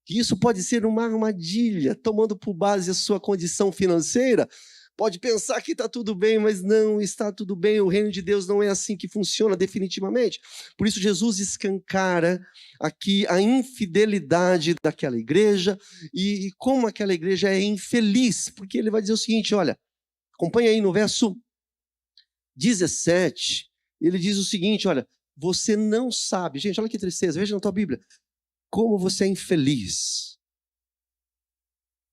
E isso pode ser uma armadilha, tomando por base a sua condição financeira. Pode pensar que está tudo bem, mas não está tudo bem. O reino de Deus não é assim que funciona definitivamente. Por isso Jesus escancara aqui a infidelidade daquela igreja e como aquela igreja é infeliz. Porque ele vai dizer o seguinte, olha, acompanha aí no verso 17. Ele diz o seguinte, olha, você não sabe. Gente, olha que tristeza, veja na tua Bíblia. Como você é infeliz.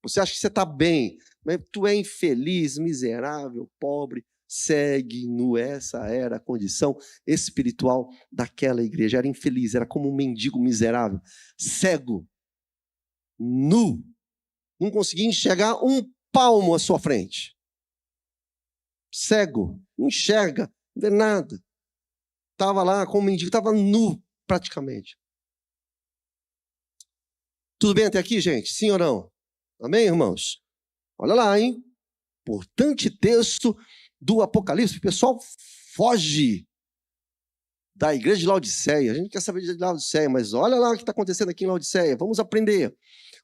Você acha que você está bem, mas tu é infeliz, miserável, pobre, segue nu. Essa era a condição espiritual daquela igreja. Era infeliz, era como um mendigo miserável, cego, nu. Não conseguia enxergar um palmo à sua frente. Cego, não enxerga, não vê nada. Estava lá como um mendigo, estava nu praticamente. Tudo bem até aqui, gente? Sim ou não? Amém, irmãos? Olha lá, hein? Importante texto do Apocalipse. O pessoal foge da igreja de Laodiceia. A gente quer saber de Laodiceia, mas olha lá o que está acontecendo aqui em Laodiceia. Vamos aprender.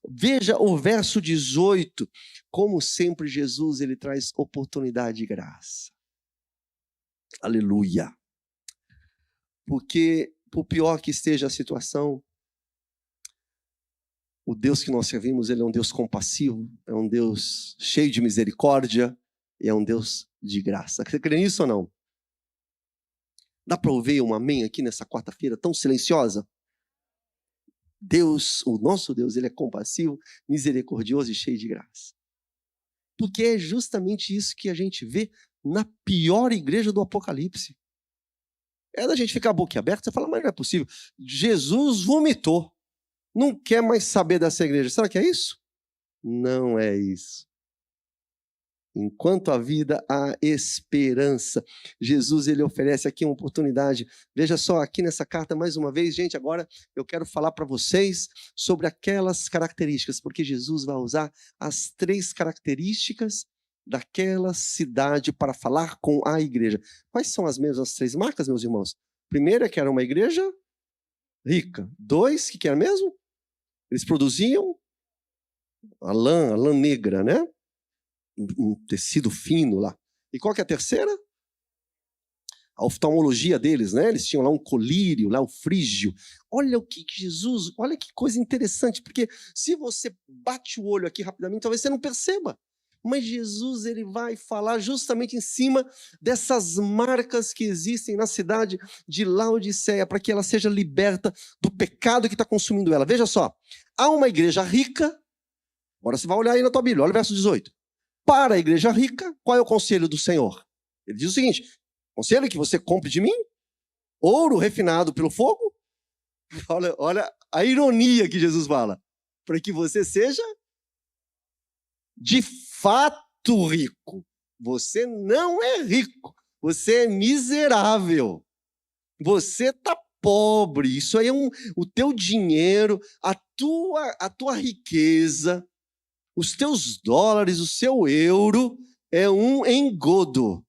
Veja o verso 18. Como sempre, Jesus ele traz oportunidade e graça. Aleluia. Porque, por pior que esteja a situação, o Deus que nós servimos, ele é um Deus compassivo, é um Deus cheio de misericórdia e é um Deus de graça. Você crê nisso ou não? Dá para ouvir um amém aqui nessa quarta-feira tão silenciosa? Deus, o nosso Deus, ele é compassivo, misericordioso e cheio de graça. Porque é justamente isso que a gente vê na pior igreja do Apocalipse. É da gente ficar boquiaberta, você fala, mas não é possível. Jesus vomitou. Não quer mais saber dessa igreja. Será que é isso? Não é isso. Enquanto a vida, há esperança. Jesus, ele oferece aqui uma oportunidade. Veja só, aqui nessa carta, mais uma vez, gente, agora eu quero falar para vocês sobre aquelas características, porque Jesus vai usar as 3 características daquela cidade para falar com a igreja. Quais são as mesmas 3 marcas, meus irmãos? Primeiro é que era uma igreja rica. 2, o que era mesmo? Eles produziam a lã negra, né? Um tecido fino lá. E qual que é a terceira? A oftalmologia deles, né? Eles tinham lá um colírio, lá o frígio. Olha o que Jesus, olha que coisa interessante, porque se você bate o olho aqui rapidamente, talvez você não perceba. Mas Jesus, ele vai falar justamente em cima dessas marcas que existem na cidade de Laodiceia, para que ela seja liberta do pecado que está consumindo ela. Veja só, há uma igreja rica, agora você vai olhar aí na tua Bíblia, olha o verso 18. Para a igreja rica, qual é o conselho do Senhor? Ele diz o seguinte: conselho que você compre de mim ouro refinado pelo fogo. Olha a ironia que Jesus fala. Para que você seja de fato rico. Você não é rico. Você é miserável. Você está pobre. Isso aí é o teu dinheiro, a tua riqueza, os teus dólares, o seu euro é um engodo.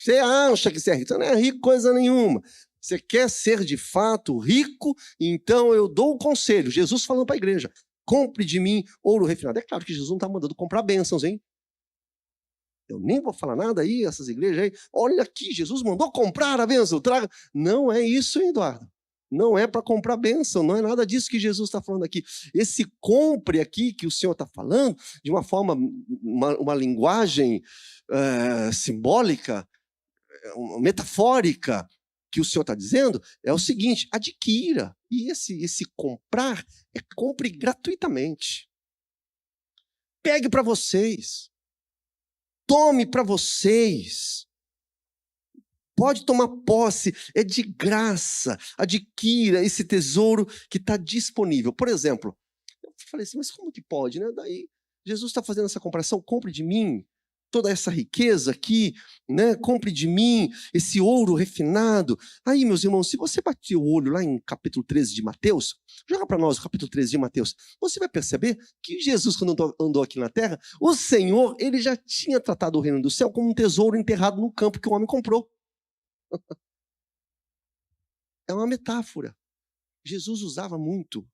Você acha que você é rico? Você não é rico coisa nenhuma. Você quer ser de fato rico? Então eu dou o conselho. Jesus falando para a igreja: compre de mim ouro refinado. É claro que Jesus não está mandando comprar bênçãos, hein? Eu nem vou falar nada aí, essas igrejas aí. Olha aqui, Jesus mandou comprar a bênção. Traga. Não é isso, hein, Eduardo? Não é para comprar bênção, não é nada disso que Jesus está falando aqui. Esse compre aqui que o Senhor está falando, de uma forma, uma linguagem simbólica, metafórica, que o Senhor está dizendo, é o seguinte: adquira. E esse comprar é compre gratuitamente. Pegue para vocês. Tome para vocês. Pode tomar posse, é de graça. Adquira esse tesouro que está disponível. Por exemplo, eu falei assim, mas como que pode, né? Daí Jesus está fazendo essa comparação: compre de mim toda essa riqueza aqui, né? Compre de mim esse ouro refinado. Aí, meus irmãos, se você bater o olho lá em capítulo 13 de Mateus, joga para nós o capítulo 13 de Mateus, você vai perceber que Jesus, quando andou aqui na terra, o Senhor, ele já tinha tratado o reino do céu como um tesouro enterrado no campo que o homem comprou. É uma metáfora. Jesus usava muito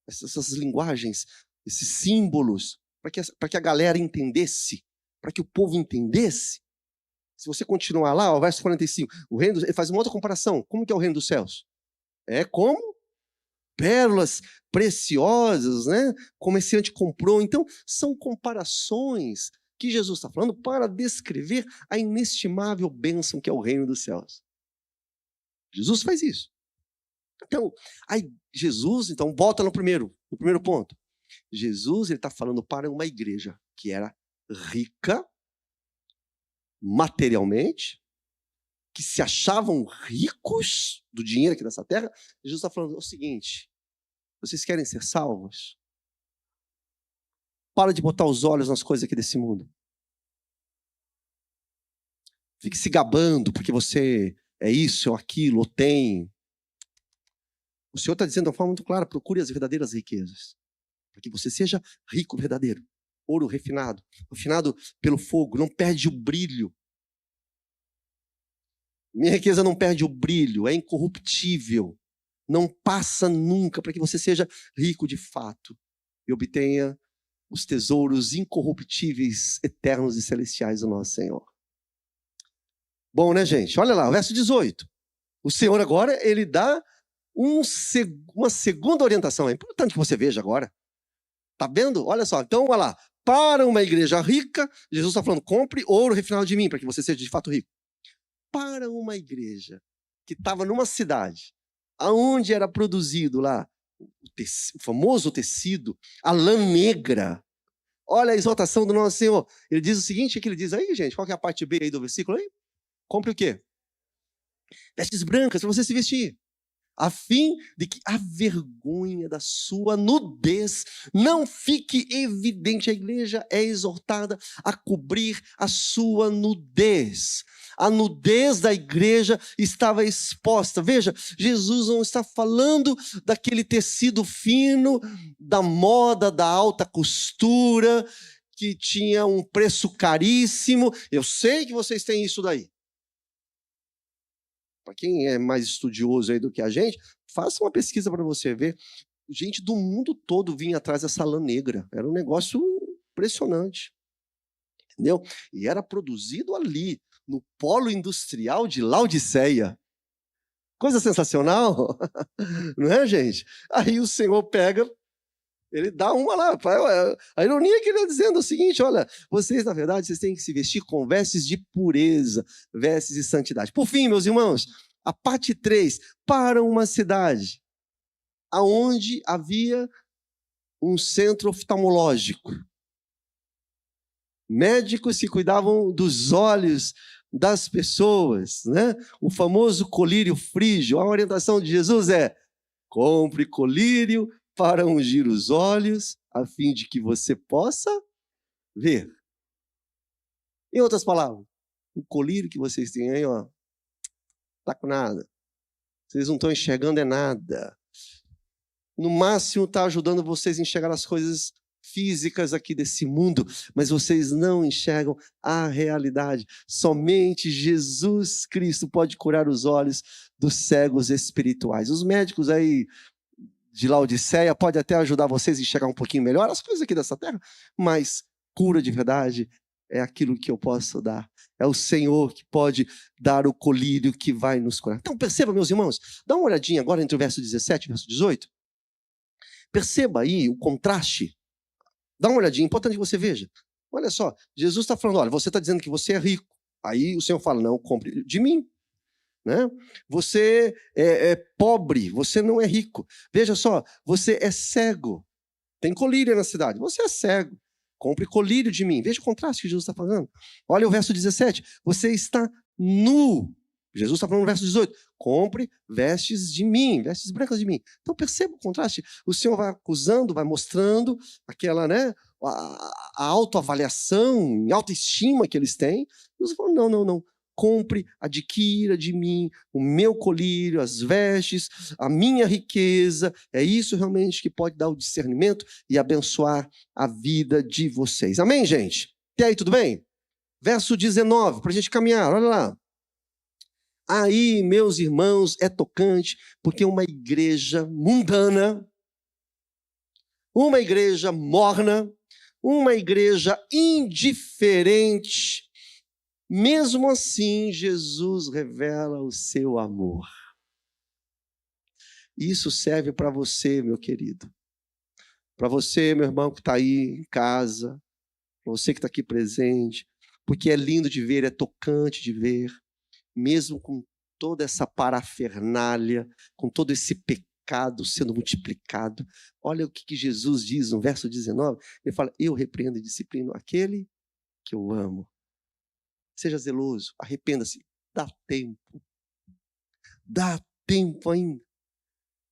essas linguagens, esses símbolos, para que a galera entendesse, para que o povo entendesse. Se você continuar lá, o verso 45, ele faz uma outra comparação. Como que é o reino dos céus? É como pérolas preciosas, né? Como esse comerciante comprou. Então, são comparações que Jesus está falando para descrever a inestimável bênção que é o reino dos céus. Jesus faz isso. Então, aí Jesus, então, volta no primeiro ponto. Jesus, ele está falando para uma igreja que era rica, materialmente, que se achavam ricos do dinheiro aqui nessa terra. Jesus está falando o seguinte: vocês querem ser salvos? Para de botar os olhos nas coisas aqui desse mundo. Fique se gabando porque você é isso ou aquilo, ou tem. O Senhor está dizendo de uma forma muito clara: procure as verdadeiras riquezas, para que você seja rico verdadeiro. Ouro refinado pelo fogo, não perde o brilho. Minha riqueza não perde o brilho, é incorruptível, não passa nunca, para que você seja rico de fato e obtenha os tesouros incorruptíveis, eternos e celestiais do nosso Senhor. Bom, né, gente? Olha lá, o verso 18. O Senhor agora, ele dá uma segunda orientação. É importante que você veja agora. Tá vendo? Olha só, então, olha lá. Para uma igreja rica, Jesus está falando: compre ouro refinado de mim, para que você seja de fato rico. Para uma igreja que estava numa cidade, aonde era produzido lá o famoso tecido, a lã negra. Olha a exaltação do nosso Senhor. Ele diz o seguinte: o que ele diz aí, gente? Qual que é a parte B aí do versículo aí? Compre o quê? Vestes brancas para você se vestir, a fim de que a vergonha da sua nudez não fique evidente. A igreja é exortada a cobrir a sua nudez. A nudez da igreja estava exposta. Veja, Jesus não está falando daquele tecido fino, da moda, da alta costura, que tinha um preço caríssimo. Eu sei que vocês têm isso daí. Para quem é mais estudioso aí do que a gente, faça uma pesquisa para você ver. Gente do mundo todo vinha atrás dessa lã negra. Era um negócio impressionante. Entendeu? E era produzido ali, no polo industrial de Laodiceia. Coisa sensacional, não é, gente? Aí o Senhor pega, ele dá uma lá. A ironia é que ele está dizendo é o seguinte, olha, vocês, na verdade, vocês têm que se vestir com vestes de pureza, vestes de santidade. Por fim, meus irmãos, a parte 3, para uma cidade aonde havia um centro oftalmológico. Médicos que cuidavam dos olhos das pessoas, né? O famoso colírio frígio. A orientação de Jesus é: compre colírio para ungir os olhos, a fim de que você possa ver. Em outras palavras, o colírio que vocês têm aí, ó, tá com nada. Vocês não estão enxergando é nada. No máximo está ajudando vocês a enxergar as coisas físicas aqui desse mundo, mas vocês não enxergam a realidade. Somente Jesus Cristo pode curar os olhos dos cegos espirituais. Os médicos aí de Laodiceia podem até ajudar vocês a enxergar um pouquinho melhor as coisas aqui dessa terra, mas cura de verdade é aquilo que eu posso dar. É o Senhor que pode dar o colírio que vai nos curar. Então perceba, meus irmãos, dá uma olhadinha agora entre o verso 17 e o verso 18. Perceba aí o contraste. Dá uma olhadinha, é importante que você veja. Olha só, Jesus está falando, olha, você está dizendo que você é rico. Aí o Senhor fala, não, compre de mim. Né? Você é pobre, você não é rico. Veja só, você é cego. Tem colírio na cidade, você é cego. Compre colírio de mim. Veja o contraste que Jesus está falando. Olha o verso 17, você está nu. Jesus está falando no verso 18, compre vestes de mim, vestes brancas de mim. Então perceba o contraste. O Senhor vai acusando, vai mostrando aquela, né, a autoavaliação, a autoestima que eles têm. Jesus fala, não. Compre, adquira de mim o meu colírio, as vestes, a minha riqueza. É isso realmente que pode dar o discernimento e abençoar a vida de vocês. Amém, gente? E aí, tudo bem? Verso 19, para a gente caminhar, olha lá. Aí, meus irmãos, é tocante, porque uma igreja mundana, uma igreja morna, uma igreja indiferente, mesmo assim, Jesus revela o seu amor. Isso serve para você, meu querido. Para você, meu irmão, que está aí em casa, para você que está aqui presente, porque é lindo de ver, é tocante de ver, mesmo com toda essa parafernália, com todo esse pecado sendo multiplicado. Olha o que Jesus diz no verso 19. Ele fala, eu repreendo e disciplino aquele que eu amo. Seja zeloso, arrependa-se. Dá tempo ainda.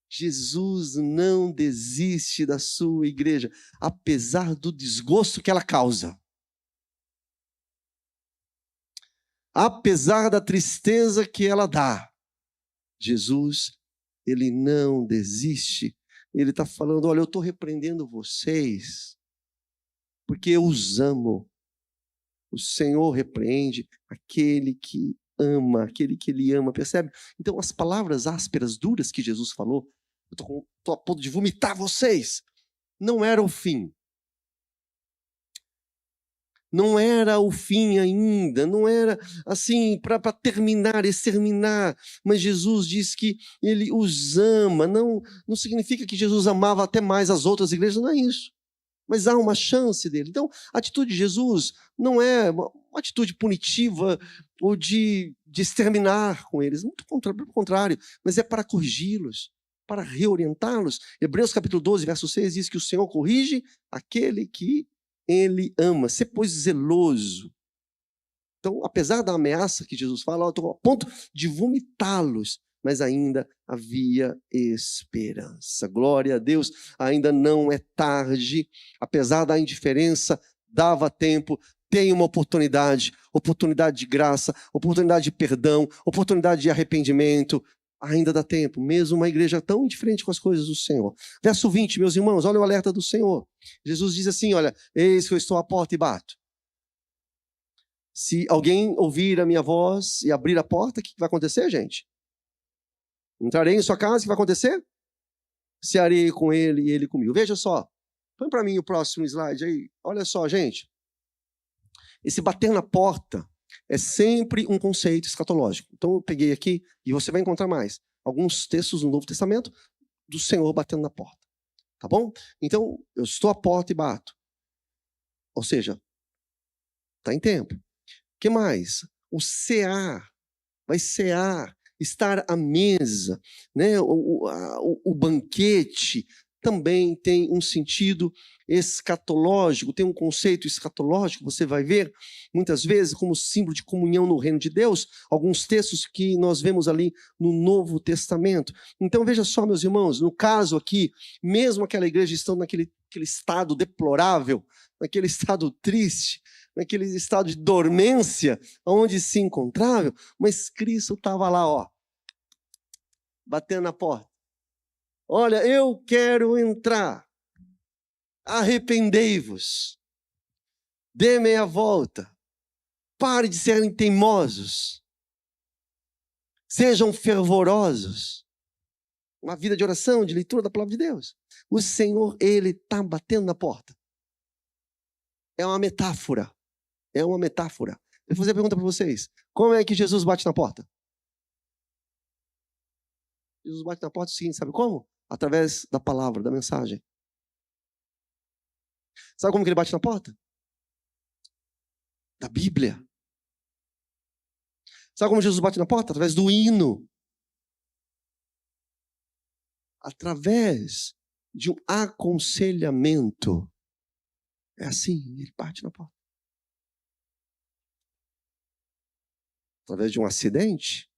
Jesus não desiste da sua igreja, apesar do desgosto que ela causa. Apesar da tristeza que ela dá, Jesus, ele não desiste. Ele está falando, olha, eu estou repreendendo vocês, porque eu os amo. O Senhor repreende aquele que ama, aquele que ele ama, percebe? Então as palavras ásperas, duras que Jesus falou, eu estou a ponto de vomitar vocês, não era o fim. Não era o fim ainda, não era assim para terminar, exterminar, mas Jesus diz que ele os ama, não significa que Jesus amava até mais as outras igrejas, não é isso, mas há uma chance dele. Então a atitude de Jesus não é uma atitude punitiva ou de exterminar com eles, muito pelo contrário, mas é para corrigi-los, para reorientá-los. Hebreus capítulo 12, verso 6 diz que o Senhor corrige aquele que ele ama, ser pois zeloso. Então, apesar da ameaça que Jesus fala, eu estou a ponto de vomitá-los, mas ainda havia esperança. Glória a Deus, ainda não é tarde, apesar da indiferença, dava tempo, tem uma oportunidade de graça, oportunidade de perdão, oportunidade de arrependimento. Ainda dá tempo, mesmo uma igreja tão indiferente com as coisas do Senhor. Verso 20, meus irmãos, olha o alerta do Senhor. Jesus diz assim, olha, eis que eu estou à porta e bato. Se alguém ouvir a minha voz e abrir a porta, o que vai acontecer, gente? Entrarei em sua casa, o que vai acontecer? Cearei com ele e ele comigo. Veja só, põe para mim o próximo slide aí. Olha só, gente. Esse bater na porta é sempre um conceito escatológico. Então eu peguei aqui, e você vai encontrar mais, alguns textos no Novo Testamento do Senhor batendo na porta. Tá bom? Então, eu estou à porta e bato. Ou seja, está em tempo. O que mais? O cear. Vai cear. Estar à mesa. Né? O banquete também tem um sentido escatológico, tem um conceito escatológico, você vai ver, muitas vezes, como símbolo de comunhão no reino de Deus, alguns textos que nós vemos ali no Novo Testamento. Então, veja só, meus irmãos, no caso aqui, mesmo aquela igreja estando naquele estado deplorável, naquele estado triste, naquele estado de dormência, onde se encontrava, mas Cristo estava lá, ó, batendo na porta. Olha, eu quero entrar. Arrependei-vos. Dê meia volta. Pare de serem teimosos. Sejam fervorosos. Uma vida de oração, de leitura da palavra de Deus. O Senhor, Ele está batendo na porta. É uma metáfora. É uma metáfora. Eu vou fazer a pergunta para vocês. Como é que Jesus bate na porta? Jesus bate na porta o seguinte, sabe como? Através da palavra, da mensagem. Sabe como que ele bate na porta? Da Bíblia. Sabe como Jesus bate na porta? Através do hino. Através de um aconselhamento. É assim, ele bate na porta. Através de um acidente.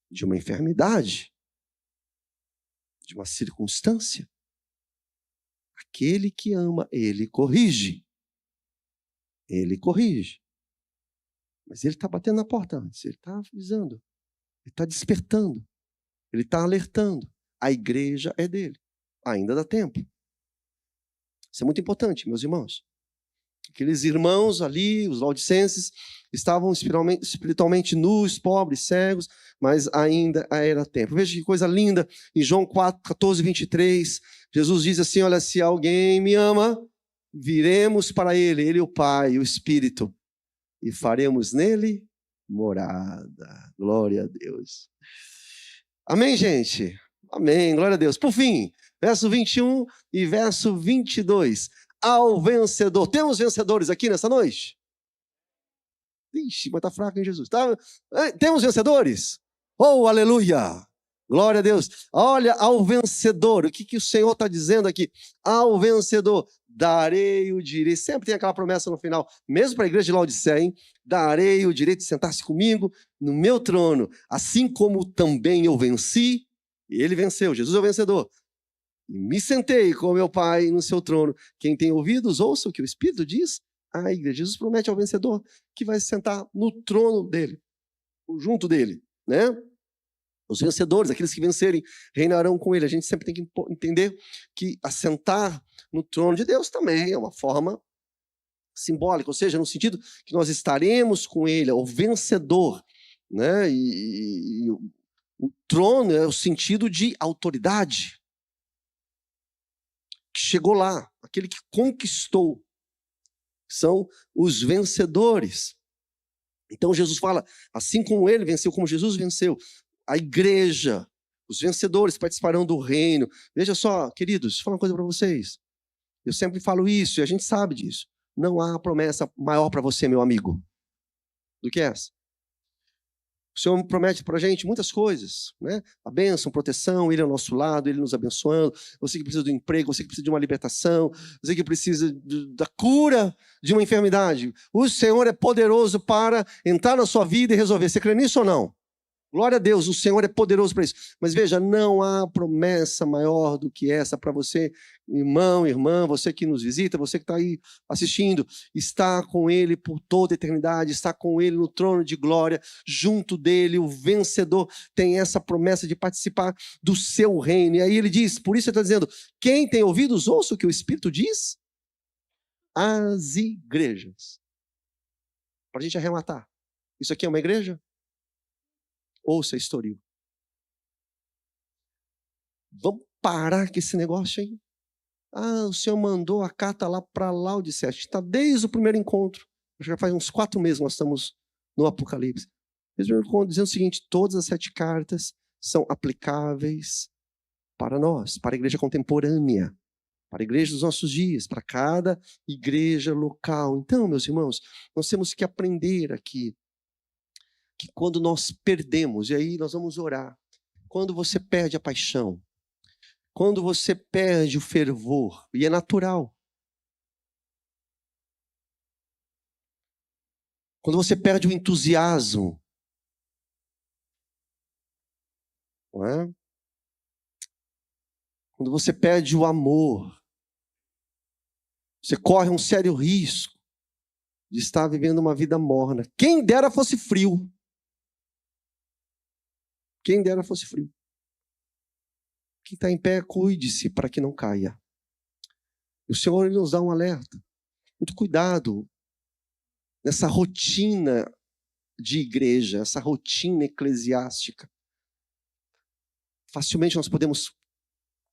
De uma enfermidade. De uma circunstância. Aquele que ama, ele corrige. Ele corrige. Mas ele está batendo na porta antes. Ele está avisando. Ele está despertando. Ele está alertando. A igreja é dele. Ainda dá tempo. Isso é muito importante, meus irmãos. Aqueles irmãos ali, os laodicenses, estavam espiritualmente nus, pobres, cegos, mas ainda era tempo. Veja que coisa linda, em João 4, 14, 23, Jesus diz assim, olha, se alguém me ama, viremos para ele o Pai, o Espírito, e faremos nele morada. Glória a Deus. Amém, gente? Amém, glória a Deus. Por fim, verso 21 e verso 22. Ao vencedor. Temos vencedores aqui nessa noite? Ixi, mas está fraco, hein, Jesus? Tá? Temos vencedores? Oh, aleluia! Glória a Deus. Olha, ao vencedor. O que o Senhor está dizendo aqui? Ao vencedor, darei o direito. Sempre tem aquela promessa no final, mesmo para a igreja de Laodiceia, hein? Darei o direito de sentar-se comigo no meu trono, assim como também eu venci. Ele venceu, Jesus é o vencedor. E me sentei com meu Pai no seu trono. Quem tem ouvidos, ouça o que o Espírito diz à igreja. Jesus promete ao vencedor que vai se sentar no trono dele, junto dele, né? Os vencedores, aqueles que vencerem, reinarão com ele. A gente sempre tem que entender que assentar no trono de Deus também é uma forma simbólica, ou seja, no sentido que nós estaremos com ele, o vencedor, né? E o trono é o sentido de autoridade. Que chegou lá, aquele que conquistou, são os vencedores. Então Jesus fala, assim como ele venceu, como Jesus venceu, a igreja, os vencedores participarão do reino. Veja só, queridos, vou falar uma coisa para vocês. Eu sempre falo isso e a gente sabe disso. Não há promessa maior para você, meu amigo, do que essa. O Senhor promete para a gente muitas coisas, né? A bênção, proteção, Ele ao nosso lado, Ele nos abençoando. Você que precisa do emprego, você que precisa de uma libertação, você que precisa da cura de uma enfermidade. O Senhor é poderoso para entrar na sua vida e resolver. Você crê nisso ou não? Glória a Deus, o Senhor é poderoso para isso. Mas veja, não há promessa maior do que essa para você, irmão, irmã, você que nos visita, você que está aí assistindo, está com Ele por toda a eternidade, está com Ele no trono de glória, junto dele, o vencedor tem essa promessa de participar do seu reino. E aí ele diz, por isso ele está dizendo, quem tem ouvidos, ouça o que o Espírito diz às igrejas. Para a gente arrematar, isso aqui é uma igreja? Ouça, Estoril. Vamos parar com esse negócio aí. O Senhor mandou a carta lá para Laodiceia. Está desde o primeiro encontro. Já faz uns 4 meses que nós estamos no Apocalipse. Desde o primeiro encontro, dizendo o seguinte, todas as 7 cartas são aplicáveis para nós, para a igreja contemporânea, para a igreja dos nossos dias, para cada igreja local. Então, meus irmãos, nós temos que aprender aqui que quando nós perdemos, e aí nós vamos orar, quando você perde a paixão, quando você perde o fervor, e é natural, quando você perde o entusiasmo, não é? Quando você perde o amor, você corre um sério risco de estar vivendo uma vida morna. Quem dera fosse frio. Quem dera fosse frio. Quem está em pé, cuide-se para que não caia. O Senhor ele nos dá um alerta. Muito cuidado nessa rotina de igreja, essa rotina eclesiástica. Facilmente nós podemos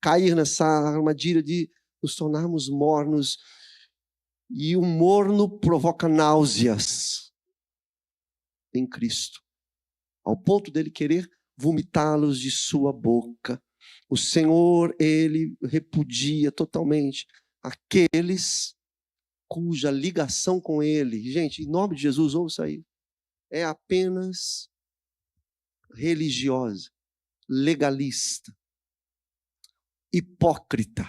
cair nessa armadilha de nos tornarmos mornos. E o morno provoca náuseas em Cristo, ao ponto dele querer vomitá-los de sua boca. O Senhor, ele repudia totalmente aqueles cuja ligação com ele, gente, em nome de Jesus, ouça aí, é apenas religiosa, legalista, hipócrita.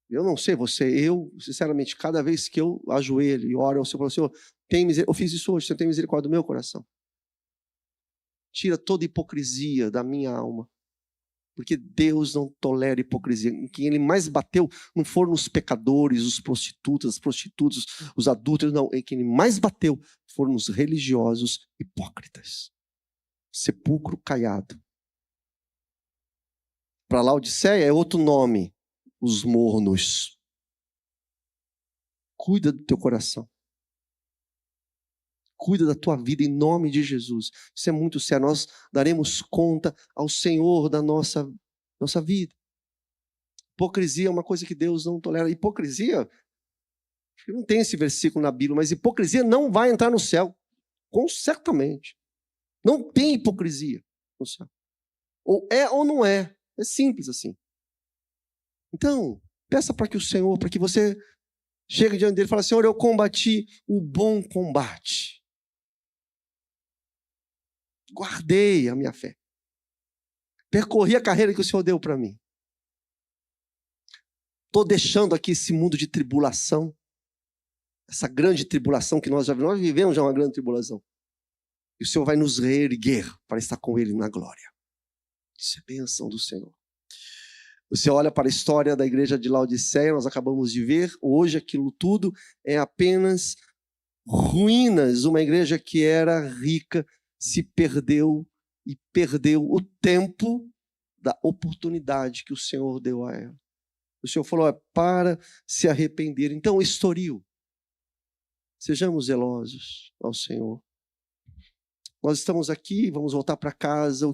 Eu não sei você, eu, sinceramente, cada vez que eu ajoelho e oro ao Senhor, Senhor, eu fiz isso hoje, Senhor, tem misericórdia do meu coração. Tira toda hipocrisia da minha alma. Porque Deus não tolera hipocrisia. Quem ele mais bateu não foram os pecadores, os prostitutas, as prostitutas, os adúlteros, não. Quem ele mais bateu foram os religiosos hipócritas. Sepulcro caiado. Para Laodiceia é outro nome. Os mornos. Cuida do teu coração. Cuida da tua vida em nome de Jesus. Isso é muito sério. Nós daremos conta ao Senhor da nossa vida. Hipocrisia é uma coisa que Deus não tolera. Hipocrisia, não tem esse versículo na Bíblia, mas hipocrisia não vai entrar no céu. Certamente. Não tem hipocrisia no céu. Ou é ou não é. É simples assim. Então, peça para que o Senhor, para que você chegue diante dele e fale, Senhor, eu combati o bom combate. Guardei a minha fé. Percorri a carreira que o Senhor deu para mim. Estou deixando aqui esse mundo de tribulação, essa grande tribulação que nós vivemos já uma grande tribulação. E o Senhor vai nos reerguer para estar com Ele na glória. Isso é bênção do Senhor. Você olha para a história da igreja de Laodiceia, nós acabamos de ver, hoje aquilo tudo é apenas ruínas. Uma igreja que era rica se perdeu e perdeu o tempo da oportunidade que o Senhor deu a ela. O Senhor falou, para se arrepender. Então, Estoril, sejamos zelosos ao Senhor. Nós estamos aqui, vamos voltar para casa.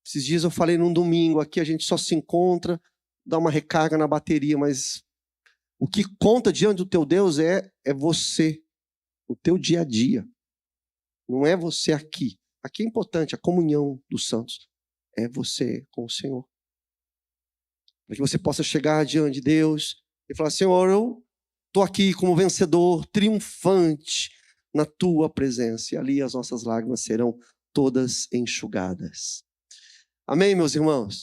Esses dias eu falei num domingo, aqui a gente só se encontra, dá uma recarga na bateria, mas o que conta diante do teu Deus é você, o teu dia a dia. Não é você aqui. Aqui é importante, a comunhão dos santos. É você com o Senhor. Para que você possa chegar diante de Deus e falar, Senhor, eu estou aqui como vencedor, triunfante na tua presença. E ali as nossas lágrimas serão todas enxugadas. Amém, meus irmãos?